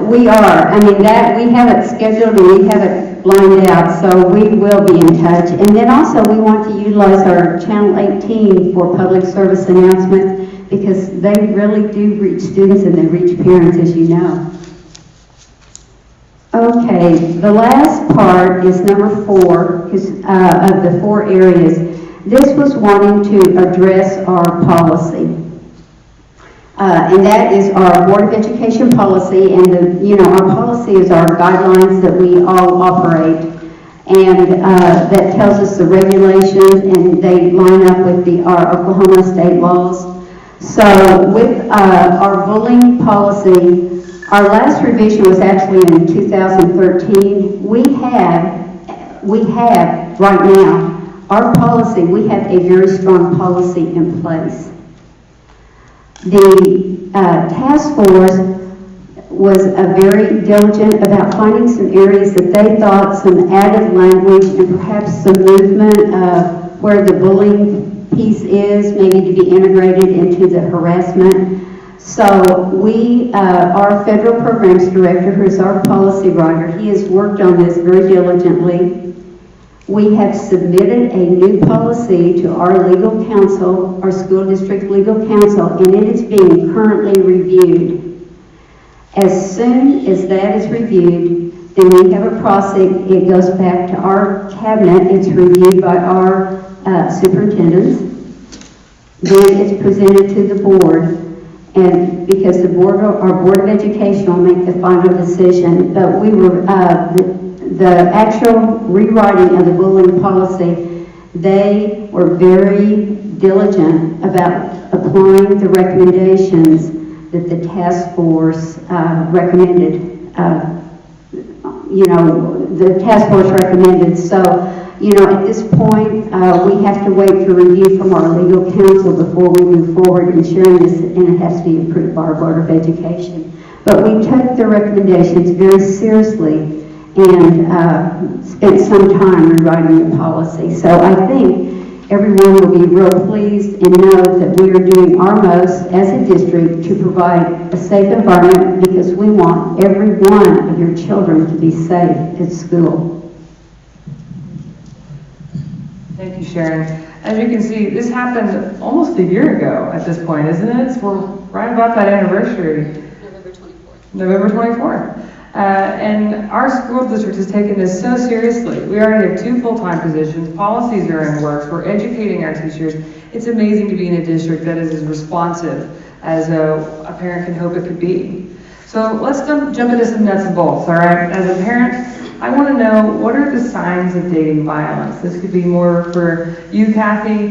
we are. I mean, that we have it scheduled and we have it lined out, so we will be in touch. And then also we want to utilize our Channel 18 for public service announcements, because they really do reach students and they reach parents, as you know. Okay, the last part is number 4 of the 4 areas. This was wanting to address our policy. And that is our Board of Education policy, and our policy is our guidelines that we all operate, and that tells us the regulations, and they line up with our Oklahoma state laws. So with our bullying policy, our last revision was actually in 2013. We have right now, our policy, we have a very strong policy in place. The task force was very diligent about finding some areas that they thought some added language and perhaps some movement of where the bullying piece is, maybe to be integrated into the harassment. So we, our federal programs director, who is our policy writer, he has worked on this very diligently. We have submitted a new policy to our legal counsel, our school district legal counsel, and it is being currently reviewed. As soon as that is reviewed, then we have a process. It goes back to our cabinet. It's reviewed by our superintendents. Then it's presented to the board, and because the board, our Board of Education, will make the final decision. But we were the actual rewriting of the bullying policy, they were very diligent about applying the recommendations that the task force recommended. The task force recommended. So, at this point, we have to wait for review from our legal counsel before we move forward in sharing this, and it has to be approved by our Board of Education. But we took the recommendations very seriously and spent some time rewriting the policy. So I think everyone will be real pleased and know that we are doing our most as a district to provide a safe environment, because we want every one of your children to be safe at school. Thank you, Sharon. As you can see, this happened almost a year ago at this point, isn't it? So we're right about that anniversary. November 24th. And our school district has taken this so seriously. We already have 2 full-time positions. Policies are in works. We're educating our teachers. It's amazing to be in a district that is as responsive as a parent can hope it could be. So let's jump into some nuts and bolts, all right? As a parent, I want to know, what are the signs of dating violence? This could be more for you, Kathy,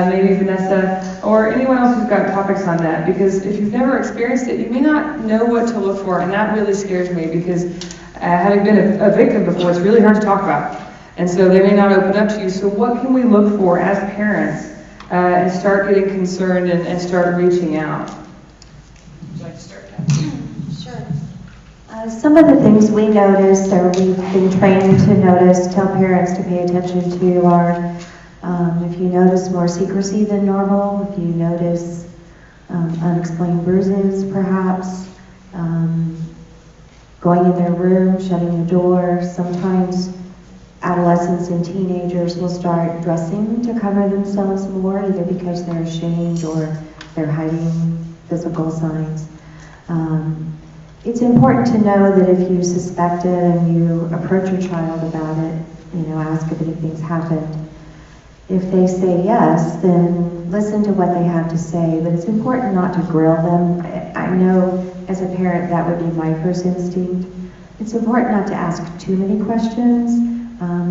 maybe Vanessa, or anyone else who's got topics on that, because if you've never experienced it, you may not know what to look for, and that really scares me, because having been a victim before, it's really hard to talk about. And so they may not open up to you. So what can we look for as parents and start getting concerned and start reaching out? Would you like to start, Kathy? Sure. Some of the things we notice, or we've been trained to notice, tell parents to pay attention to, are if you notice more secrecy than normal, if you notice unexplained bruises, perhaps, going in their room, shutting the door. Sometimes adolescents and teenagers will start dressing to cover themselves more, either because they're ashamed or they're hiding physical signs. It's important to know that if you suspect it and you approach your child about it, ask if anything's happened. If they say yes, then listen to what they have to say, but it's important not to grill them. I know as a parent that would be my first instinct. It's important not to ask too many questions.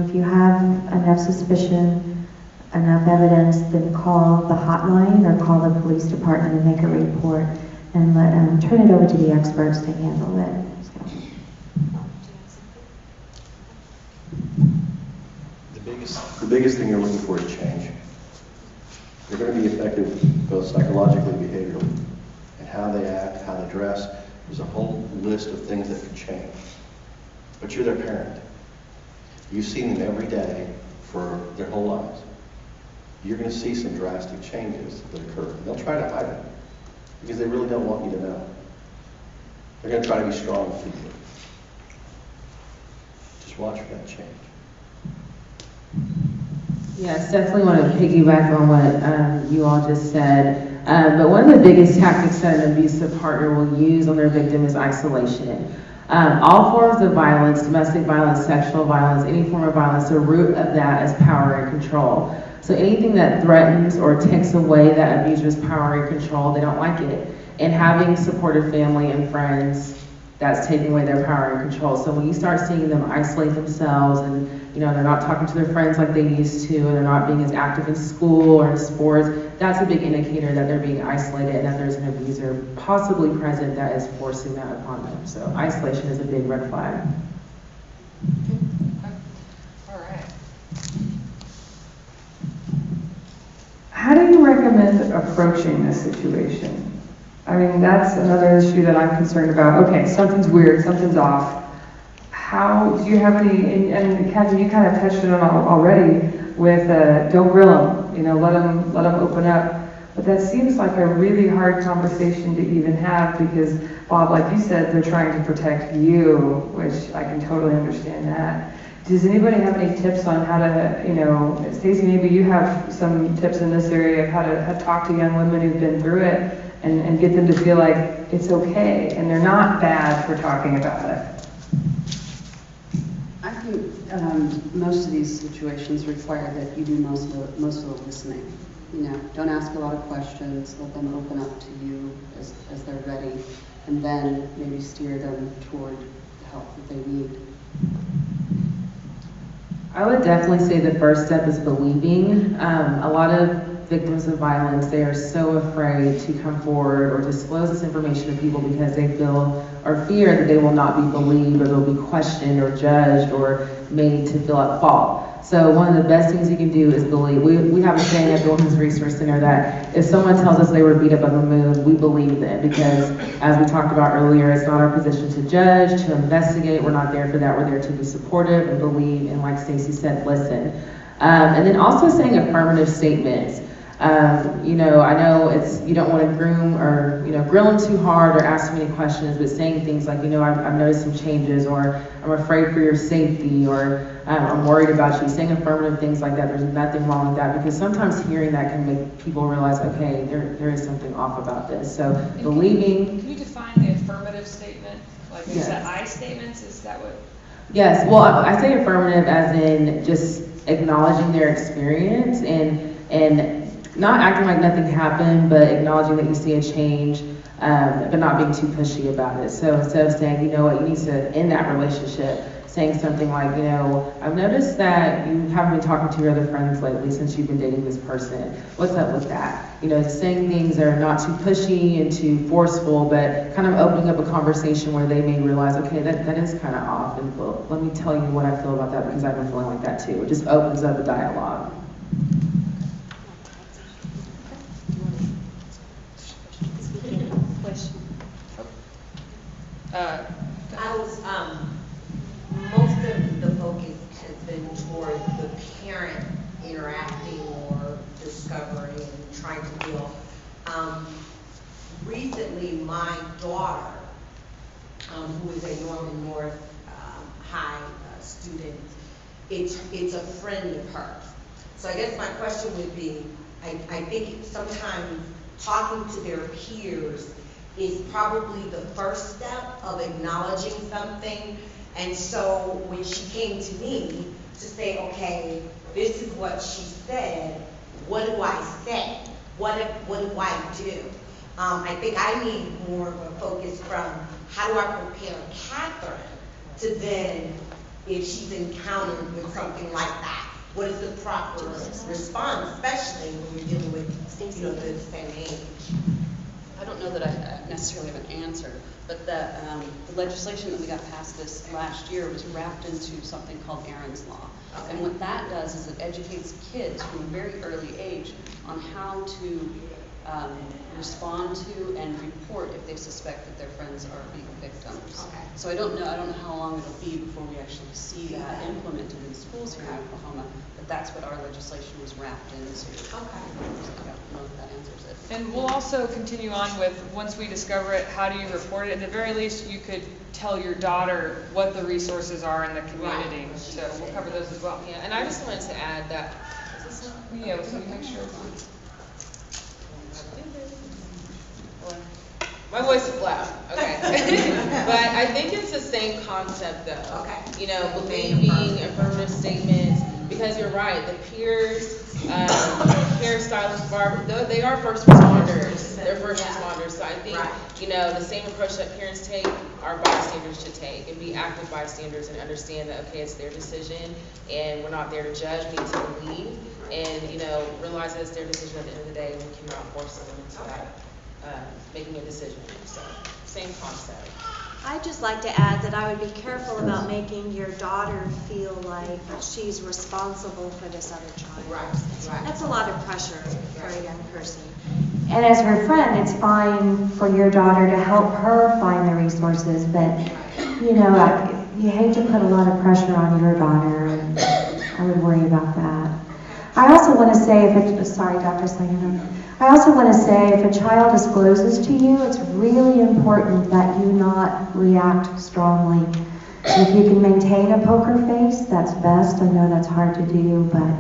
If you have enough suspicion, enough evidence, then call the hotline or call the police department and make a report, and turn it over to the experts to handle it. The biggest thing you're looking for is change. They're going to be affected both psychologically and behaviorally, and how they act, how they dress. There's a whole list of things that could change. But you're their parent. You've seen them every day for their whole lives. You're going to see some drastic changes that occur. They'll try to hide it because they really don't want you to know. They're going to try to be strong with you. Just watch for that change. Yes, definitely want to piggyback on what you all just said. But one of the biggest tactics that an abusive partner will use on their victim is isolation. All forms of violence, domestic violence, sexual violence, any form of violence, the root of that is power and control. So anything that threatens or takes away that abuser's power and control, they don't like it. And having supportive family and friends, that's taking away their power and control. So when you start seeing them isolate themselves and they're not talking to their friends like they used to, and they're not being as active in school or in sports, that's a big indicator that they're being isolated and that there's an abuser possibly present that is forcing that upon them. So isolation is a big red flag. All right. How do you recommend approaching this situation? I mean, that's another issue that I'm concerned about. Okay, something's weird, something's off. How, do you have any, and Kathy, you kind of touched on it already with don't grill them, let them open up. But that seems like a really hard conversation to even have because, Bob, like you said, they're trying to protect you, which I can totally understand that. Does anybody have any tips on how to, Stacey, maybe you have some tips in this area of how to talk to young women who've been through it and get them to feel like it's okay and they're not bad for talking about it? I think most of these situations require that you do most of the listening. Don't ask a lot of questions, let them open up to you as they're ready, and then maybe steer them toward the help that they need. I would definitely say the first step is believing. A lot of victims of violence, they are so afraid to come forward or disclose this information to people because they feel or fear that they will not be believed or they'll be questioned or judged or made to feel at fault. So one of the best things you can do is believe. We have a saying at the Women's Resource Center that if someone tells us they were beat up on the moon, we believe them because, as we talked about earlier, it's not our position to judge, to investigate. We're not there for that. We're there to be supportive and believe, and like Stacey said, listen. And then also saying affirmative statements. I know you don't want to groom or, grill them too hard or ask too many questions, but saying things like, I've noticed some changes, or I'm afraid for your safety, or I'm worried about you. Saying affirmative things like that, there's nothing wrong with that, because sometimes hearing that can make people realize, okay, there is something off about this. So And believing. Can you define the affirmative statement? Like, is that I statements? Is that what? Yes, well, I say affirmative as in just acknowledging their experience and not acting like nothing happened, but acknowledging that you see a change. but not being too pushy about it. So instead of saying, you know what, you need to end that relationship, saying something like, you know, I've noticed that you haven't been talking to your other friends lately since you've been dating this person. What's up with that? You know, saying things that are not too pushy and too forceful, but kind of opening up a conversation where they may realize, okay, that is kind of off, and well, let me tell you what I feel about that because I've been feeling like that too. It just opens up a dialogue. I was, most of the focus has been toward the parent interacting or discovering and trying to deal. Recently, my daughter, who is a Norman North High student, it's a friend of hers. So I guess my question would be, I think sometimes talking to their peers is probably the first step of acknowledging something. And so when she came to me to say, okay, this is what she said, what do I say? What do I do? I think I need more of a focus from how do I prepare Catherine to then, if she's encountered with something like that, what is the proper response, especially when you're dealing with, you know, the same age? I don't know that I necessarily have an answer, but the legislation that we got passed this last year was wrapped into something called Aaron's Law. Okay. And what that does is it educates kids from a very early age on how to respond to and report if they suspect that their friends are being victims. Okay. So I don't know how long it'll be before we actually see that implemented in schools here in Oklahoma, but that's what our legislation was wrapped into. Okay. I don't know if that answers it. And we'll also continue on with, once we discover it, how do you report it? At the very least, you could tell your daughter what the resources are in the community. Right. So we'll cover those as well. Yeah, and I just wanted to add that, Yeah, so make sure. my voice is loud, okay. But I think it's the same concept though. Okay. You know, believing affirmative statements, because you're right, the peers, hairstylists, barbers, they are first responders. They're first responders. So I think, you know, the same approach that parents take, our bystanders should take, and be active bystanders and understand that, okay, it's their decision and we're not there to judge, we need to believe, and, you know, realize that it's their decision at the end of the day and we cannot force them into that. Making a decision. So, same concept. I'd just like to add that I would be careful about making your daughter feel like she's responsible for this other child. Right. That's a lot of pressure for a young person. And as her friend, it's fine for your daughter to help her find the resources, but, you know, you hate to put a lot of pressure on your daughter, and I would worry about that. I also want to say, sorry, Dr. Slinger. I also want to say, if a child discloses to you, it's really important that you not react strongly. If you can maintain a poker face, that's best. I know that's hard to do, but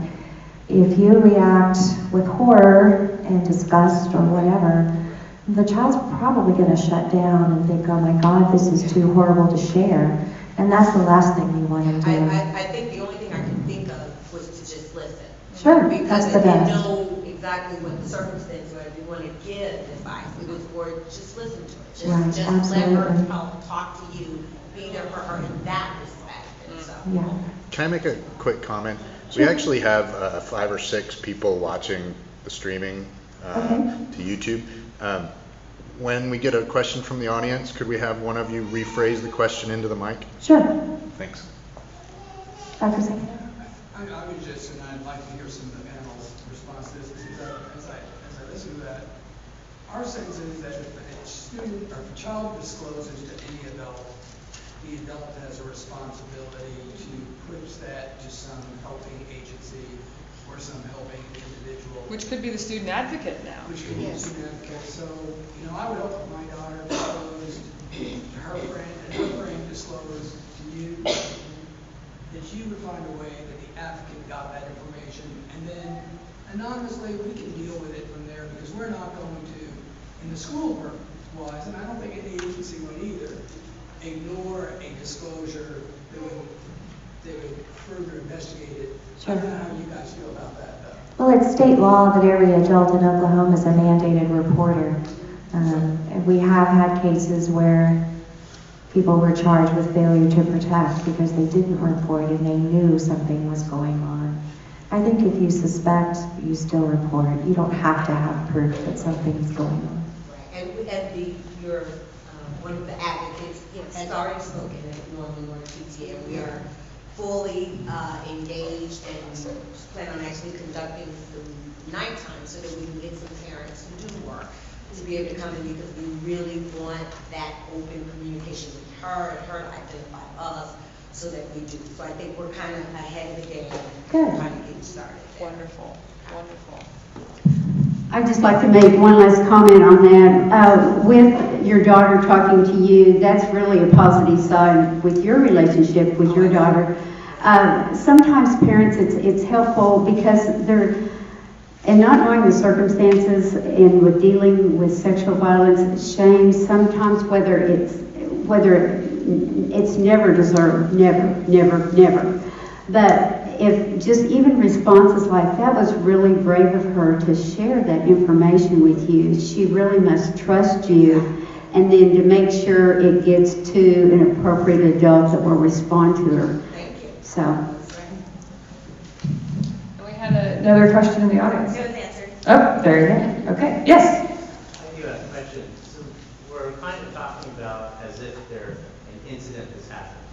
if you react with horror and disgust or whatever, the child's probably going to shut down and think, oh my God, this is too horrible to share. And that's the last thing you want to do. I think the only thing I could think of was to just listen. Sure, because that's the best. Because you know exactly what the circumstance was. If you want to give advice, it was for just listen to it. Just let her talk to you, be there for her in that respect. And so, Yeah. Can I make a quick comment? Sure. We actually have 5 or 6 people watching the streaming to YouTube. When we get a question from the audience, could we have one of you rephrase the question into the mic? Sure. Thanks. Dr. Singh? I would just, and I'd like to hear some of the panel's response to this, because as I listen to that, our sense is that if a student or if a child discloses to any adult, the adult has a responsibility to push that to some helping agency or some helping individual. Which could be the student advocate now. Which could be the student advocate. So, you know, I would hope that my daughter disclosed to her friend and her friend disclosed to you, that you would find a way that the advocate got that information, and then anonymously we can deal with it from there, because we're not going to, in the school wise, and I don't think any agency would either, ignore a disclosure that would further investigate it. Sure. I don't know how you guys feel about that, though. Well, it's state law that every adult in Oklahoma is a mandated reporter. And we have had cases where people were charged with failure to protect because they didn't report and they knew something was going on. I think if you suspect, you still report. You don't have to have proof that something's going on. Right, and your, one of the advocates has already spoken at Norman North PTA, and we are fully engaged, and we plan on actually conducting the nighttime so that we can get some parents who do work to be able to come in, because we really want that open communication with her and her to identify us so that we do. So I think we're kind of ahead of the game, kind of getting started. Wonderful, wonderful. I'd just like to make one last comment on that. With your daughter talking to you, that's really a positive side with your relationship with your daughter. Sometimes parents, it's helpful because and not knowing the circumstances and with dealing with sexual violence, shame, sometimes whether it's never deserved, never. But if just even responses like that was really brave of her to share that information with you. She really must trust you, and then to make sure it gets to an appropriate adult that will respond to her. Thank you. So. We had Another question in the audience? It was answered. Oh, there you go. Okay, yes. I do have a question. So we're kind of talking about as if there's an incident that's happened.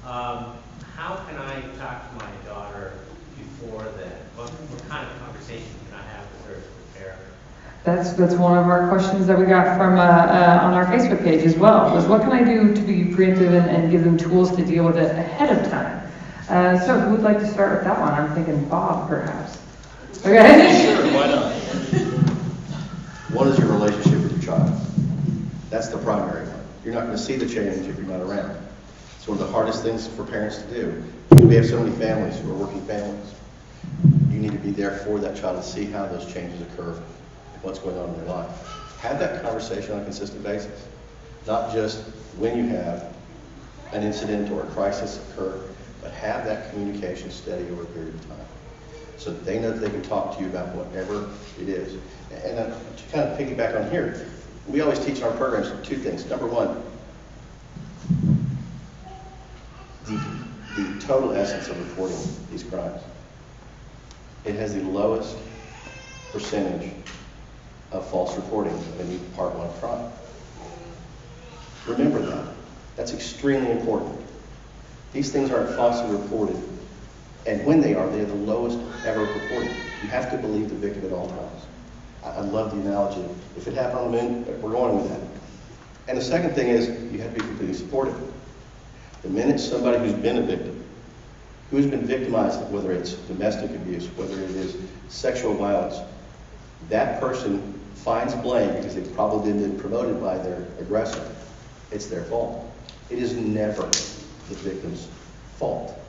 How can I talk to my daughter before then? What kind of conversation can I have with her to prepare her? That's one of our questions that we got from on our Facebook page as well, was what can I do to be preemptive and give them tools to deal with it ahead of time? So who would like to start with that one? I'm thinking Bob, perhaps. Okay. Sure, why not? What is your relationship with your child? That's the primary one. You're not going to see the change if you're not around. It's one of the hardest things for parents to do. We have so many families who are working families. You need to be there for that child to see how those changes occur and what's going on in their life. Have that conversation on a consistent basis. Not just when you have an incident or a crisis occur, but have that communication steady over a period of time, so that they know that they can talk to you about whatever it is. And to kind of piggyback on here, we always teach in our programs two things. Number one, the total essence of reporting these crimes. It has the lowest percentage of false reporting of any Part 1 crime. Remember that. That's extremely important. These things aren't falsely reported, and when they are, they're the lowest ever reported. You have to believe the victim at all times. I love the analogy. If it happened on the moon, we're going with that. And the second thing is, you have to be completely supportive. The minute somebody who's been a victim, who's been victimized, whether it's domestic abuse, whether it is sexual violence, that person finds blame because they've probably been promoted by their aggressor. It's their fault. It is never the victim's fault.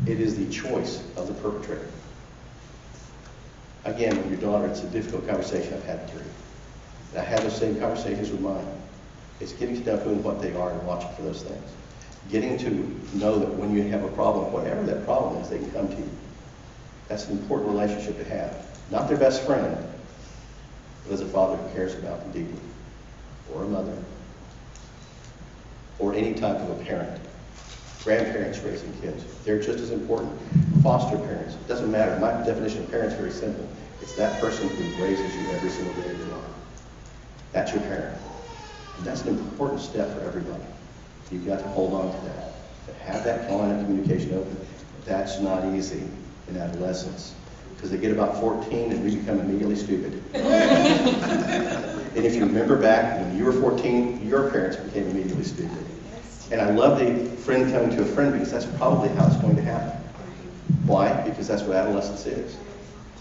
It is the choice of the perpetrator. Again, with your daughter, it's a difficult conversation I've had with her. And I have those same conversations with mine. It's getting to know who and what they are and watching for those things. Getting to know that when you have a problem, whatever that problem is, they can come to you. That's an important relationship to have. Not their best friend, but as a father who cares about them deeply, or a mother, or any type of a parent. Grandparents raising kids, they're just as important. Foster parents, it doesn't matter. My definition of parents is very simple. It's that person who raises you every single day of your life. That's your parent. And that's an important step for everybody. You've got to hold on to that. To have that line of communication open, that's not easy in adolescence. Because they get about 14 and we become immediately stupid. And if you remember back when you were 14, your parents became immediately stupid. And I love the friend coming to a friend because that's probably how it's going to happen. Why? Because that's what adolescence is.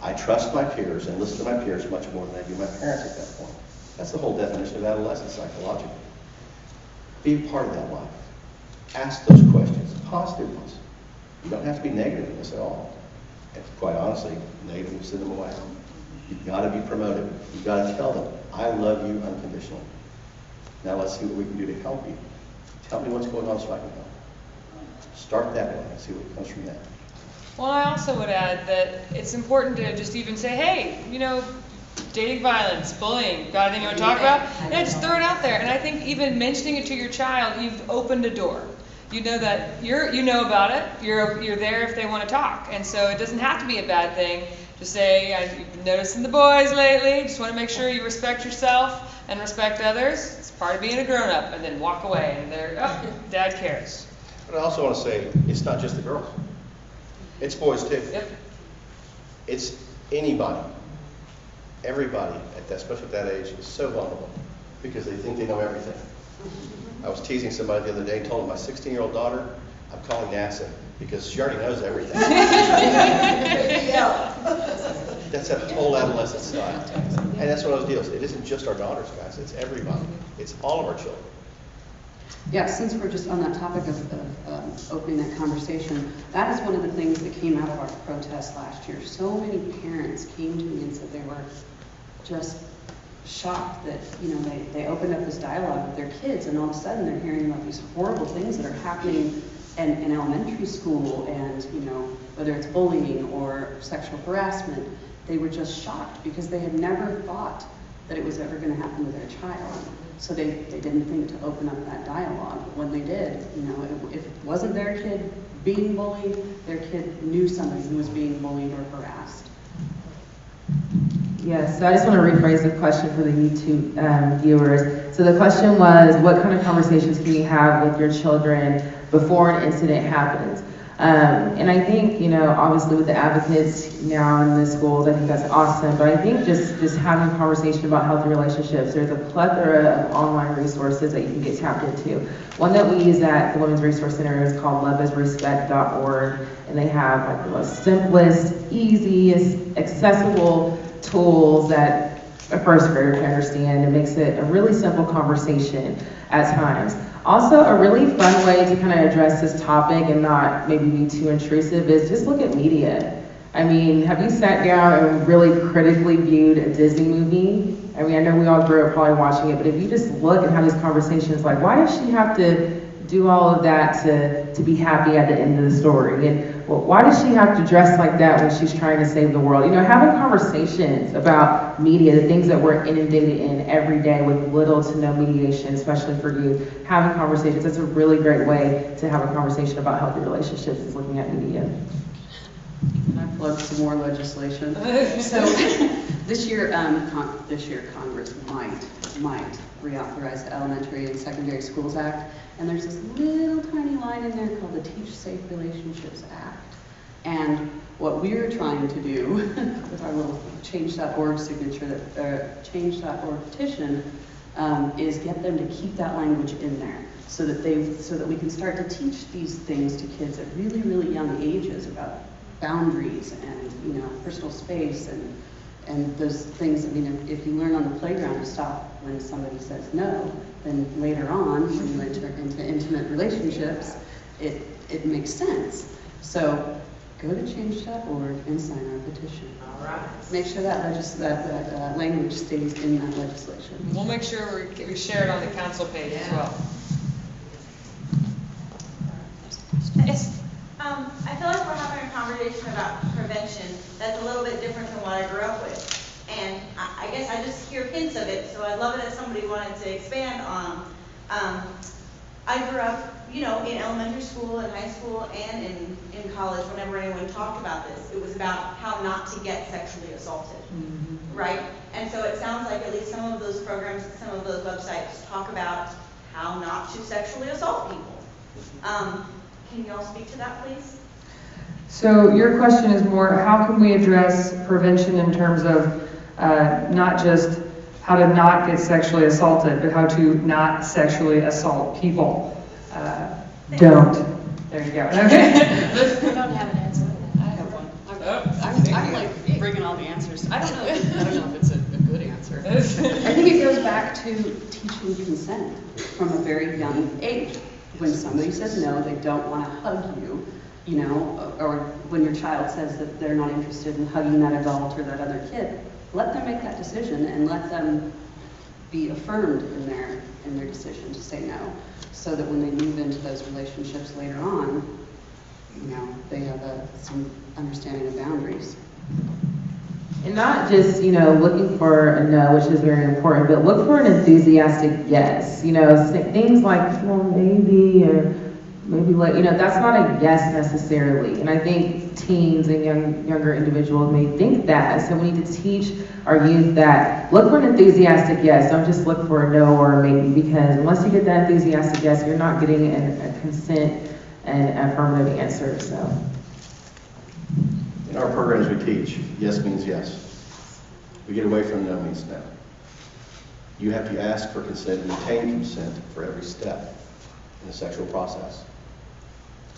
I trust my peers and listen to my peers much more than I do my parents at that point. That's the whole definition of adolescence psychologically. Be a part of that life. Ask those questions, positive ones. You don't have to be negative in this at all. And quite honestly, negative will send them away. You've got to be promotive. You've got to tell them, I love you unconditionally. Now let's see what we can do to help you. Tell me what's going on so I can help. Start that way and see what comes from that. Well, I also would add that it's important to just even say, hey, you know, dating violence, bullying, got anything you want to talk about? Yeah, just throw it out there. And I think even mentioning it to your child, you've opened a door. You know that you know about it. You're there if they want to talk. And so it doesn't have to be a bad thing. Just say, I've been noticing the boys lately. Just want to make sure you respect yourself and respect others. It's part of being a grown-up. And then walk away. And they're, oh, Dad cares. But I also want to say, it's not just the girls. It's boys too. Yep. It's anybody. Everybody, especially at that age, is so vulnerable because they think they know everything. I was teasing somebody the other day and told them my 16-year-old daughter, I'm calling NASA because she already knows everything. That's that whole adolescent style. And that's one of those deals. It isn't just our daughters, guys. It's everybody. It's all of our children. Yeah, since we're just on that topic of opening that conversation, that is one of the things that came out of our protest last year. So many parents came to me and said they were just shocked that, they opened up this dialogue with their kids, and all of a sudden they're hearing about these horrible things that are happening in elementary school, and, whether it's bullying or sexual harassment. They were just shocked because they had never thought that it was ever going to happen to their child. So they didn't think to open up that dialogue. When they did, if it wasn't their kid being bullied, their kid knew somebody who was being bullied or harassed. Yes, so I just want to rephrase the question for the YouTube viewers. So the question was, what kind of conversations can you have with your children before an incident happens? And I think, obviously with the advocates now in the schools, I think that's awesome. But I think just having a conversation about healthy relationships, there's a plethora of online resources that you can get tapped into. One that we use at the Women's Resource Center is called loveisrespect.org. And they have like the most simplest, easiest, accessible tools that a first grader can understand. It makes it a really simple conversation at times. Also, a really fun way to kind of address this topic and not maybe be too intrusive is just look at media. I mean, have you sat down and really critically viewed a Disney movie? I mean, I know we all grew up probably watching it, but if you just look and have these conversations like, why does she have to do all of that to be happy at the end of the story? And well, why does she have to dress like that when she's trying to save the world? Having conversations about media, the things that we're inundated in every day with little to no mediation, especially for youth, having conversations, that's a really great way to have a conversation about healthy relationships, is looking at media. Can I plug some more legislation? So this year Congress might reauthorize the Elementary and Secondary Schools Act, and there's this little tiny line in there called the Teach Safe Relationships Act. And what we're trying to do with our little change.org signature, change.org petition, is get them to keep that language in there so that we can start to teach these things to kids at really, really young ages about boundaries and personal space and those things. I mean, if you learn on the playground to stop when somebody says no, then later on, when you enter into intimate relationships, it makes sense. So go to change.org and sign our petition. All right. Make sure that language stays in that legislation. We'll make sure we share it on the council page as well. Yes. I feel like we're having a conversation about prevention that's a little bit different than what I grew up with. And I guess I just hear hints of it, so I'd love it if somebody wanted to expand on. I grew up, in elementary school and high school and in college, whenever anyone talked about this, it was about how not to get sexually assaulted, right? And so it sounds like at least some of those programs, some of those websites talk about how not to sexually assault people. Can you all speak to that, please? So your question is more, how can we address prevention in terms of not just how to not get sexually assaulted, but how to not sexually assault people? Don't. There you go. Okay. I don't have an answer. I have one. I'm like bringing all the answers. I don't know if it's a good answer. I think it goes back to teaching consent from a very young age. When somebody says no, they don't want to hug you, or when your child says that they're not interested in hugging that adult or that other kid, let them make that decision and let them be affirmed in their decision to say no, so that when they move into those relationships later on, they have some understanding of boundaries. And not just, looking for a no, which is very important, but look for an enthusiastic yes. Things like, well, maybe, or maybe like, that's not a yes necessarily. And I think teens and younger individuals may think that. So we need to teach our youth that look for an enthusiastic yes. Don't just look for a no or a maybe, because unless you get that enthusiastic yes, you're not getting a consent and affirmative answer. So. In our programs we teach, yes means yes. We get away from no means no. You have to ask for consent and obtain consent for every step in the sexual process.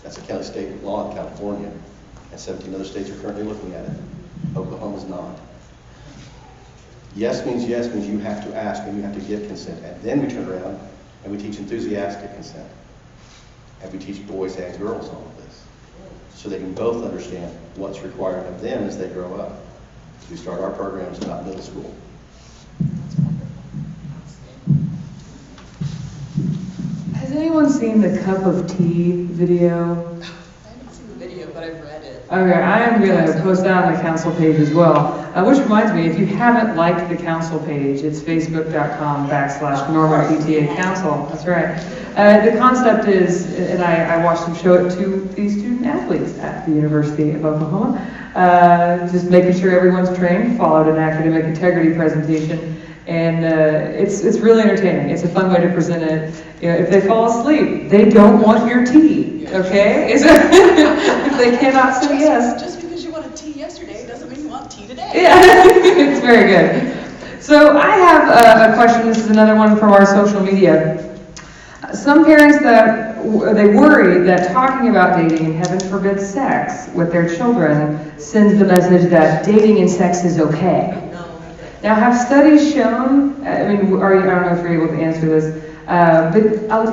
That's a county state law in California, and 17 other states are currently looking at it. Oklahoma's not. Yes means you have to ask and you have to get consent. And then we turn around and we teach enthusiastic consent. And we teach boys and girls all of this, so they can both understand what's required of them as they grow up. We start our programs about middle school. Has anyone seen the cup of tea video? I haven't seen the video, but I've read it. Okay, I am going to post that on the council page as well. Which reminds me, if you haven't liked the council page, it's facebook.com/Norman PTA Council. That's right. The concept is, and I watched them show it to the student athletes at the University of Oklahoma, just making sure everyone's trained, followed an academic integrity presentation, and it's really entertaining. It's a fun way to present it. If they fall asleep, they don't want your tea, okay? If they cannot say yes. Just because you wanted tea yesterday doesn't mean you want tea today. Yeah, it's very good. So I have a question. This is another one from our social media. Some parents they worry that talking about dating and heaven forbid sex with their children sends the message that dating and sex is okay. Now, have studies shown? I don't know if you're able to answer this, but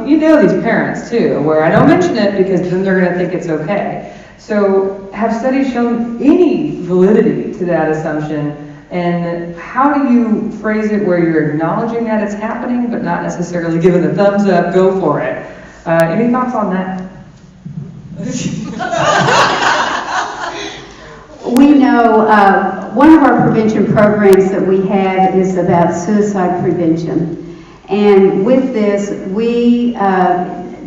these parents too, where I don't mention it because then they're going to think it's okay. So, have studies shown any validity to that assumption? And how do you phrase it where you're acknowledging that it's happening, but not necessarily giving the thumbs up, go for it? Any thoughts on that? We know one of our prevention programs that we have is about suicide prevention. And with this,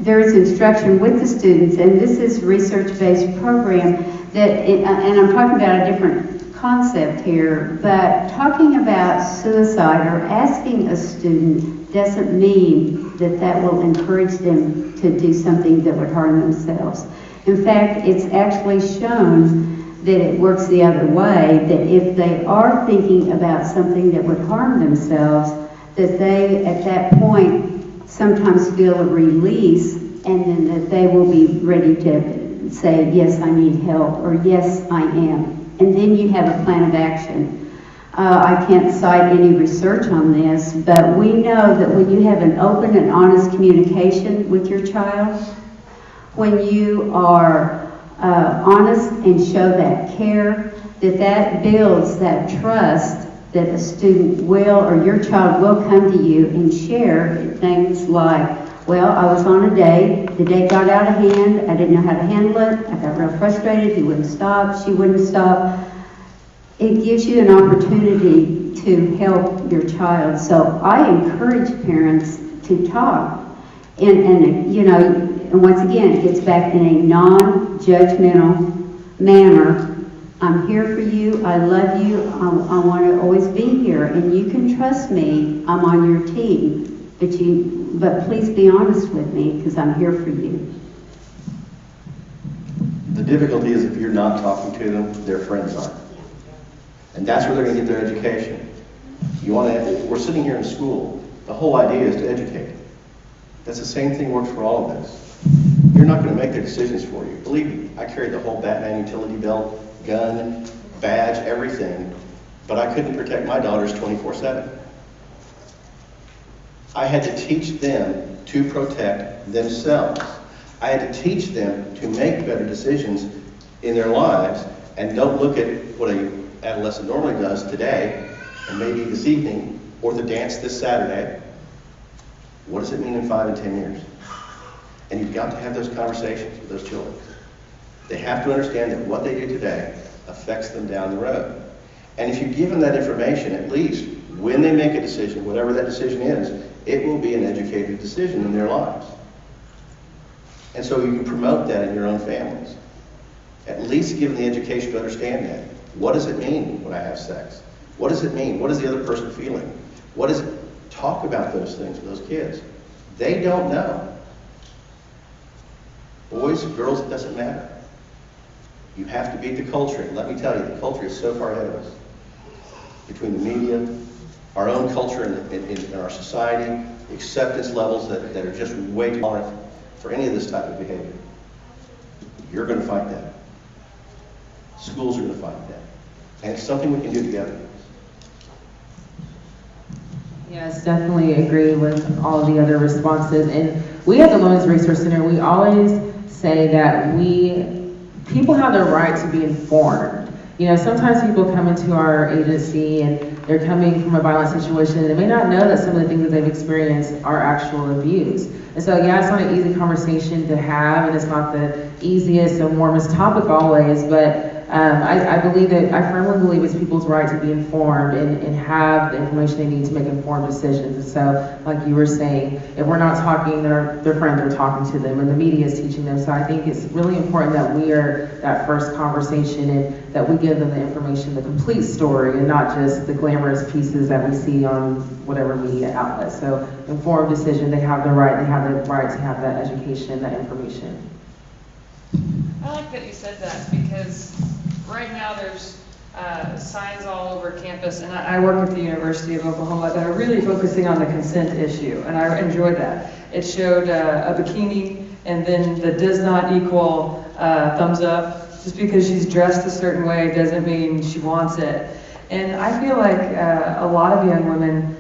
there is instruction with the students, and this is a research-based program and I'm talking about a different concept here, but talking about suicide or asking a student doesn't mean that will encourage them to do something that would harm themselves. In fact, it's actually shown that it works the other way, that if they are thinking about something that would harm themselves, that they, at that point, sometimes feel a release, and then that they will be ready to say, yes, I need help, or yes, I am. And then you have a plan of action. I can't cite any research on this, but we know that when you have an open and honest communication with your child, when you are honest and show that care, that builds that trust that a student will, or your child will come to you and share things like, well, I was on a date, the date got out of hand, I didn't know how to handle it, I got real frustrated, he wouldn't stop, she wouldn't stop. It gives you an opportunity to help your child. So I encourage parents to talk. And once again, it gets back in a non-judgmental manner. I'm here for you, I love you, I want to always be here, and you can trust me, I'm on your team. But please be honest with me, because I'm here for you. The difficulty is if you're not talking to them, their friends aren't. And that's where they're going to get their education. We're sitting here in school. The whole idea is to educate. That's the same thing works for all of this. You're not going to make their decisions for you. Believe me, I carried the whole Batman utility belt, gun, badge, everything, but I couldn't protect my daughters 24/7. I had to teach them to protect themselves. I had to teach them to make better decisions in their lives and don't look at what an adolescent normally does today and maybe this evening or the dance this Saturday. What does it mean in 5 and 10 years? And you've got to have those conversations with those children. They have to understand that what they do today affects them down the road. And if you give them that information, at least when they make a decision, whatever that decision is, it will be an educated decision in their lives. And so you can promote that in your own families. At least give them the education to understand that. What does it mean when I have sex? What does it mean? What is the other person feeling? What is it? Talk about those things with those kids. They don't know. Boys, girls, it doesn't matter. You have to beat the culture. And let me tell you, the culture is so far ahead of us. Between the media, our own culture in our society, acceptance levels that are just way too high for any of this type of behavior. You're going to fight that. Schools are going to fight that. And it's something we can do together. Yes, definitely agree with all of the other responses. And we at the Women's Resource Center, we always say that people have the right to be informed. You know, sometimes people come into our agency and they're coming from a violent situation and they may not know that some of the things that they've experienced are actual abuse. And so, yeah, it's not an easy conversation to have, and it's not the easiest and warmest topic always, but I firmly believe it's people's right to be informed and have the information they need to make informed decisions. And so, like you were saying, if we're not talking, their friends are talking to them, and the media is teaching them. So I think it's really important that we are that first conversation and that we give them the information, the complete story, and not just the glamorous pieces that we see on whatever media outlet. So informed decision, they have the right to have that education, that information. I like that you said that, because right now there's signs all over campus, and I work at the University of Oklahoma that are really focusing on the consent issue, and I enjoyed that. It showed a bikini, and then the does not equal thumbs up. Just because she's dressed a certain way doesn't mean she wants it. And I feel like a lot of young women,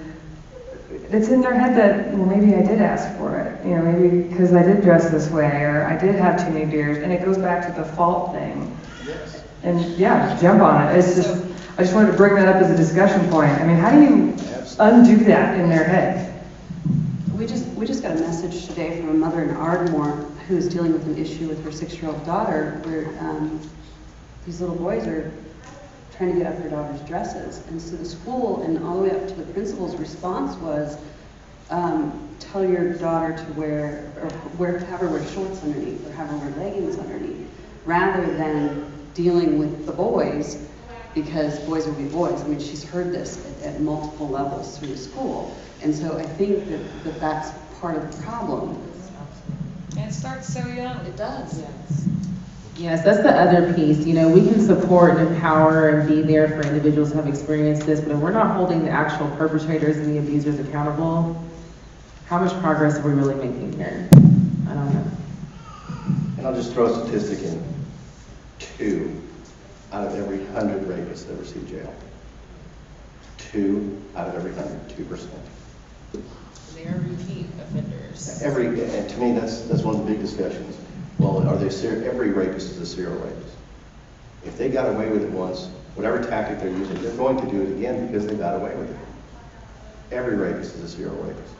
it's in their head that, well, maybe I did ask for it, you know, maybe because I did dress this way, or I did have too many beers, and it goes back to the fault thing. Yes. And yeah, jump on it. It's just, I just wanted to bring that up as a discussion point. I mean, how do you undo that in their head? We just got a message today from a mother in Ardmore who's dealing with an issue with her 6-year-old daughter, where these little boys are trying to get up her daughter's dresses. And so the school and all the way up to the principal's response was, tell your daughter to have her wear shorts underneath, or have her wear leggings underneath, rather than dealing with the boys, because boys will be boys. I mean, she's heard this at multiple levels through the school. And so I think that that's part of the problem. And it starts so young. It does. Yes. Yes, that's the other piece. You know, we can support and empower and be there for individuals who have experienced this, but if we're not holding the actual perpetrators and the abusers accountable, how much progress are we really making here? I don't know. And I'll just throw a statistic in. 2 out of every 100 rapists ever see jail. 2 out of every 100, 2%. They are repeat offenders. And to me, that's one of the big discussions. Well, every rapist is a serial rapist. If they got away with it once, whatever tactic they're using, they're going to do it again because they got away with it. Every rapist is a serial rapist.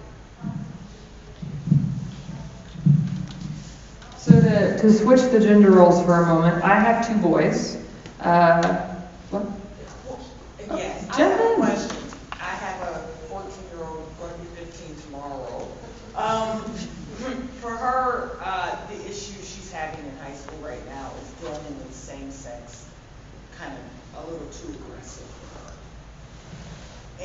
So to switch the gender roles for a moment, I have 2 boys. What? Yes, I Jump have a in. question. I have a 14-year-old, going to be 15 tomorrow. For her, the issue she's having in high school right now is dealing with same-sex, kind of a little too aggressive for her.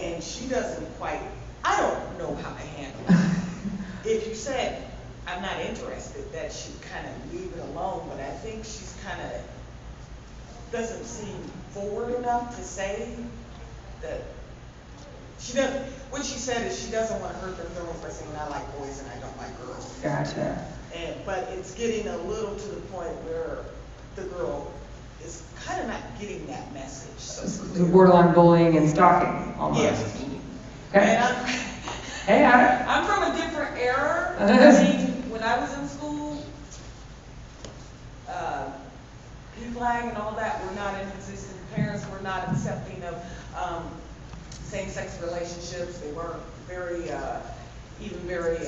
And she doesn't quite, I don't know how to handle it. If you said, I'm not interested, that she'd kind of leave it alone, but I think she's kind of, doesn't seem forward enough to say that she doesn't, what she said is she doesn't want to hurt their feelings by saying I like boys and I don't like girls. Gotcha. But it's getting a little to the point where the girl is kind of not getting that message. So So borderline bullying and stalking, almost. yes. Okay. And I'm from a different era. I mean, when I was in school, P-flag and all that were not in existence. Parents were not accepting of same-sex relationships. They weren't very, even very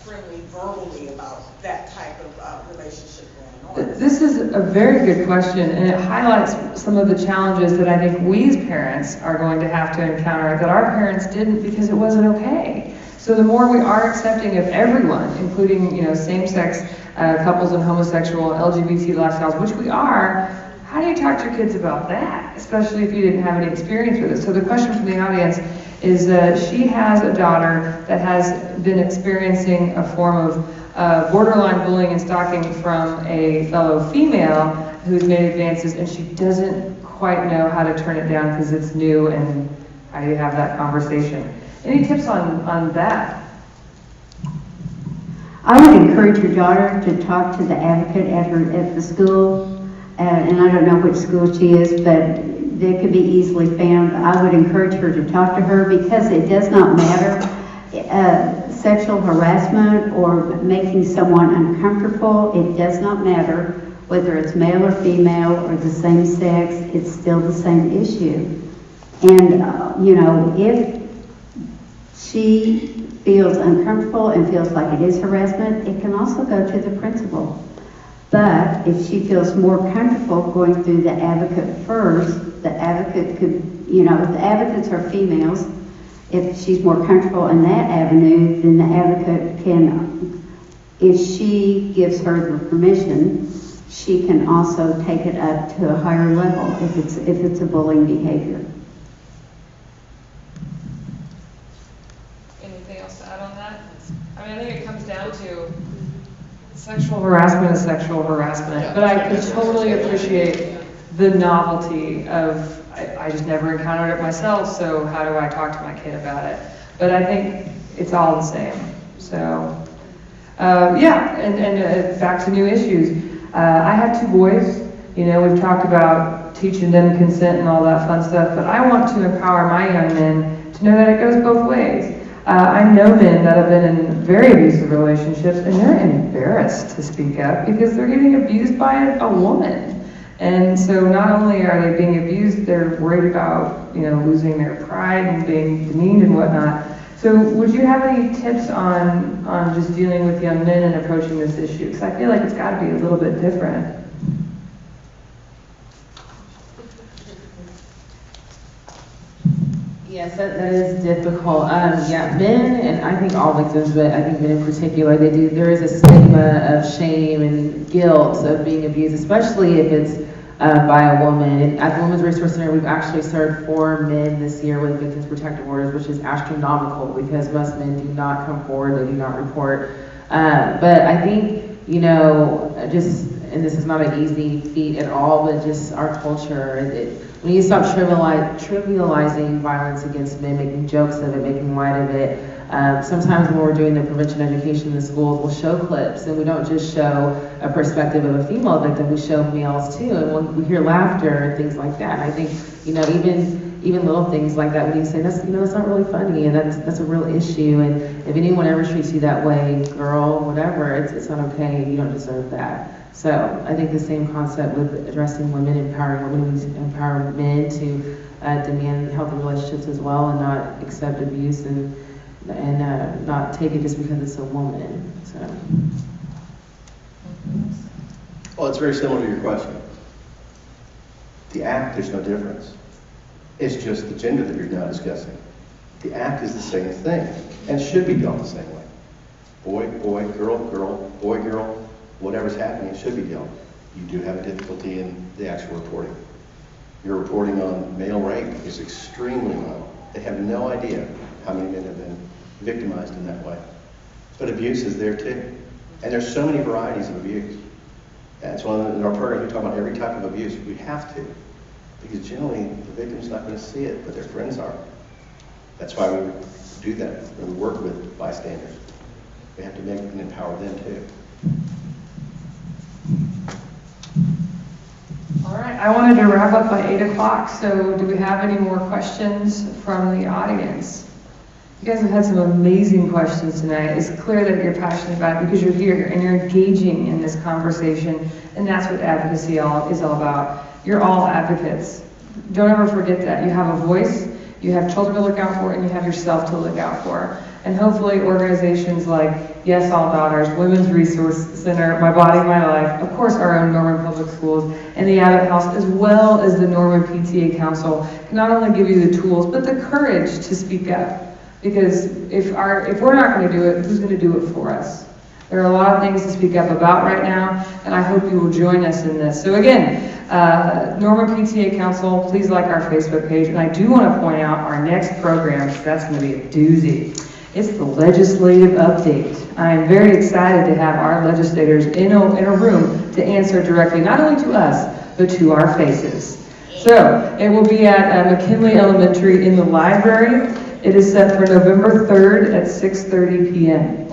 friendly verbally about that type of relationship going on. This is a very good question, and it highlights some of the challenges that I think we as parents are going to have to encounter that our parents didn't because it wasn't okay. So the more we are accepting of everyone, including, same-sex couples and homosexual, LGBT lifestyles, which we are, how do you talk to your kids about that, especially if you didn't have any experience with it? So the question from the audience is that she has a daughter that has been experiencing a form of borderline bullying and stalking from a fellow female who's made advances, and she doesn't quite know how to turn it down because it's new, and how do you have that conversation? Any tips on that? I would encourage your daughter to talk to the advocate at the school, and I don't know which school she is, but they could be easily found. I would encourage her to talk to her because it does not matter. Sexual harassment or making someone uncomfortable, it does not matter whether it's male or female or the same sex, it's still the same issue. And, if she feels uncomfortable and feels like it is harassment, it can also go to the principal. But if she feels more comfortable going through the advocate first, the advocate could, if the advocates are females, if she's more comfortable in that avenue, then the advocate can, if she gives her the permission, she can also take it up to a higher level if it's a bullying behavior. Anything else to add on that? I think it comes down to Sexual harassment is sexual harassment, but I could totally appreciate the novelty of, I just never encountered it myself, so how do I talk to my kid about it? But I think it's all the same. So, and back to new issues. I have 2 boys. We've talked about teaching them consent and all that fun stuff, but I want to empower my young men to know that it goes both ways. I know men that have been in very abusive relationships, and they're embarrassed to speak up because they're getting abused by a woman. And so not only are they being abused, they're worried about, losing their pride and being demeaned and whatnot. So would you have any tips on just dealing with young men and approaching this issue? Because I feel like it's got to be a little bit different. Yes, that is difficult. Men, and I think all victims, but I think men in particular, there is a stigma of shame and guilt of being abused, especially if it's by a woman. And at the Women's Resource Center, we've actually served 4 men this year with Victims Protective Orders, which is astronomical because most men do not come forward, they do not report. But I think, and this is not an easy feat at all, but just our culture, we need to stop trivializing violence against men, making jokes of it, making light of it. Sometimes when we're doing the prevention education in the schools, we'll show clips, and we don't just show a perspective of a female victim, we show males too, and when we hear laughter and things like that. And I think, even little things like that, when you say, that's not really funny, and that's a real issue, and if anyone ever treats you that way, girl, whatever, it's not okay, you don't deserve that. So I think the same concept with addressing women, empowering women, we empower men to demand healthy relationships as well, and not accept abuse and not take it just because it's a woman. So. Well, it's very similar to your question. The act, there's no difference. It's just the gender that you're now discussing. The act is the same thing and should be dealt the same way. Boy, boy, girl, girl, boy, girl. Whatever's happening, it should be dealt. You do have a difficulty in the actual reporting. Your reporting on male rape is extremely low. They have no idea how many men have been victimized in that way. But abuse is there too. And there's so many varieties of abuse. That's one of in our program we talk about every type of abuse. We have to. Because generally the victim's not going to see it, but their friends are. That's why we do that when we work with bystanders. We have to make and empower them too. All right, I wanted to wrap up by 8 o'clock, so do we have any more questions from the audience? You guys have had some amazing questions tonight. It's clear that you're passionate about it because you're here and you're engaging in this conversation, and that's what advocacy is all about. You're all advocates. Don't ever forget that. You have a voice, you have children to look out for, and you have yourself to look out for. And hopefully organizations like Yes All Daughters, Women's Resource Center, My Body, My Life, of course our own Norman Public Schools, and the Abbott House, as well as the Norman PTA Council, can not only give you the tools, but the courage to speak up. Because if we're not going to do it, who's going to do it for us? There are a lot of things to speak up about right now, and I hope you will join us in this. So again, Norman PTA Council, please like our Facebook page. And I do want to point out our next program, because that's going to be a doozy. It's the legislative update. I am very excited to have our legislators in a room to answer directly, not only to us, but to our faces. So it will be at McKinley Elementary in the library. It is set for November 3rd at 6:30 p.m.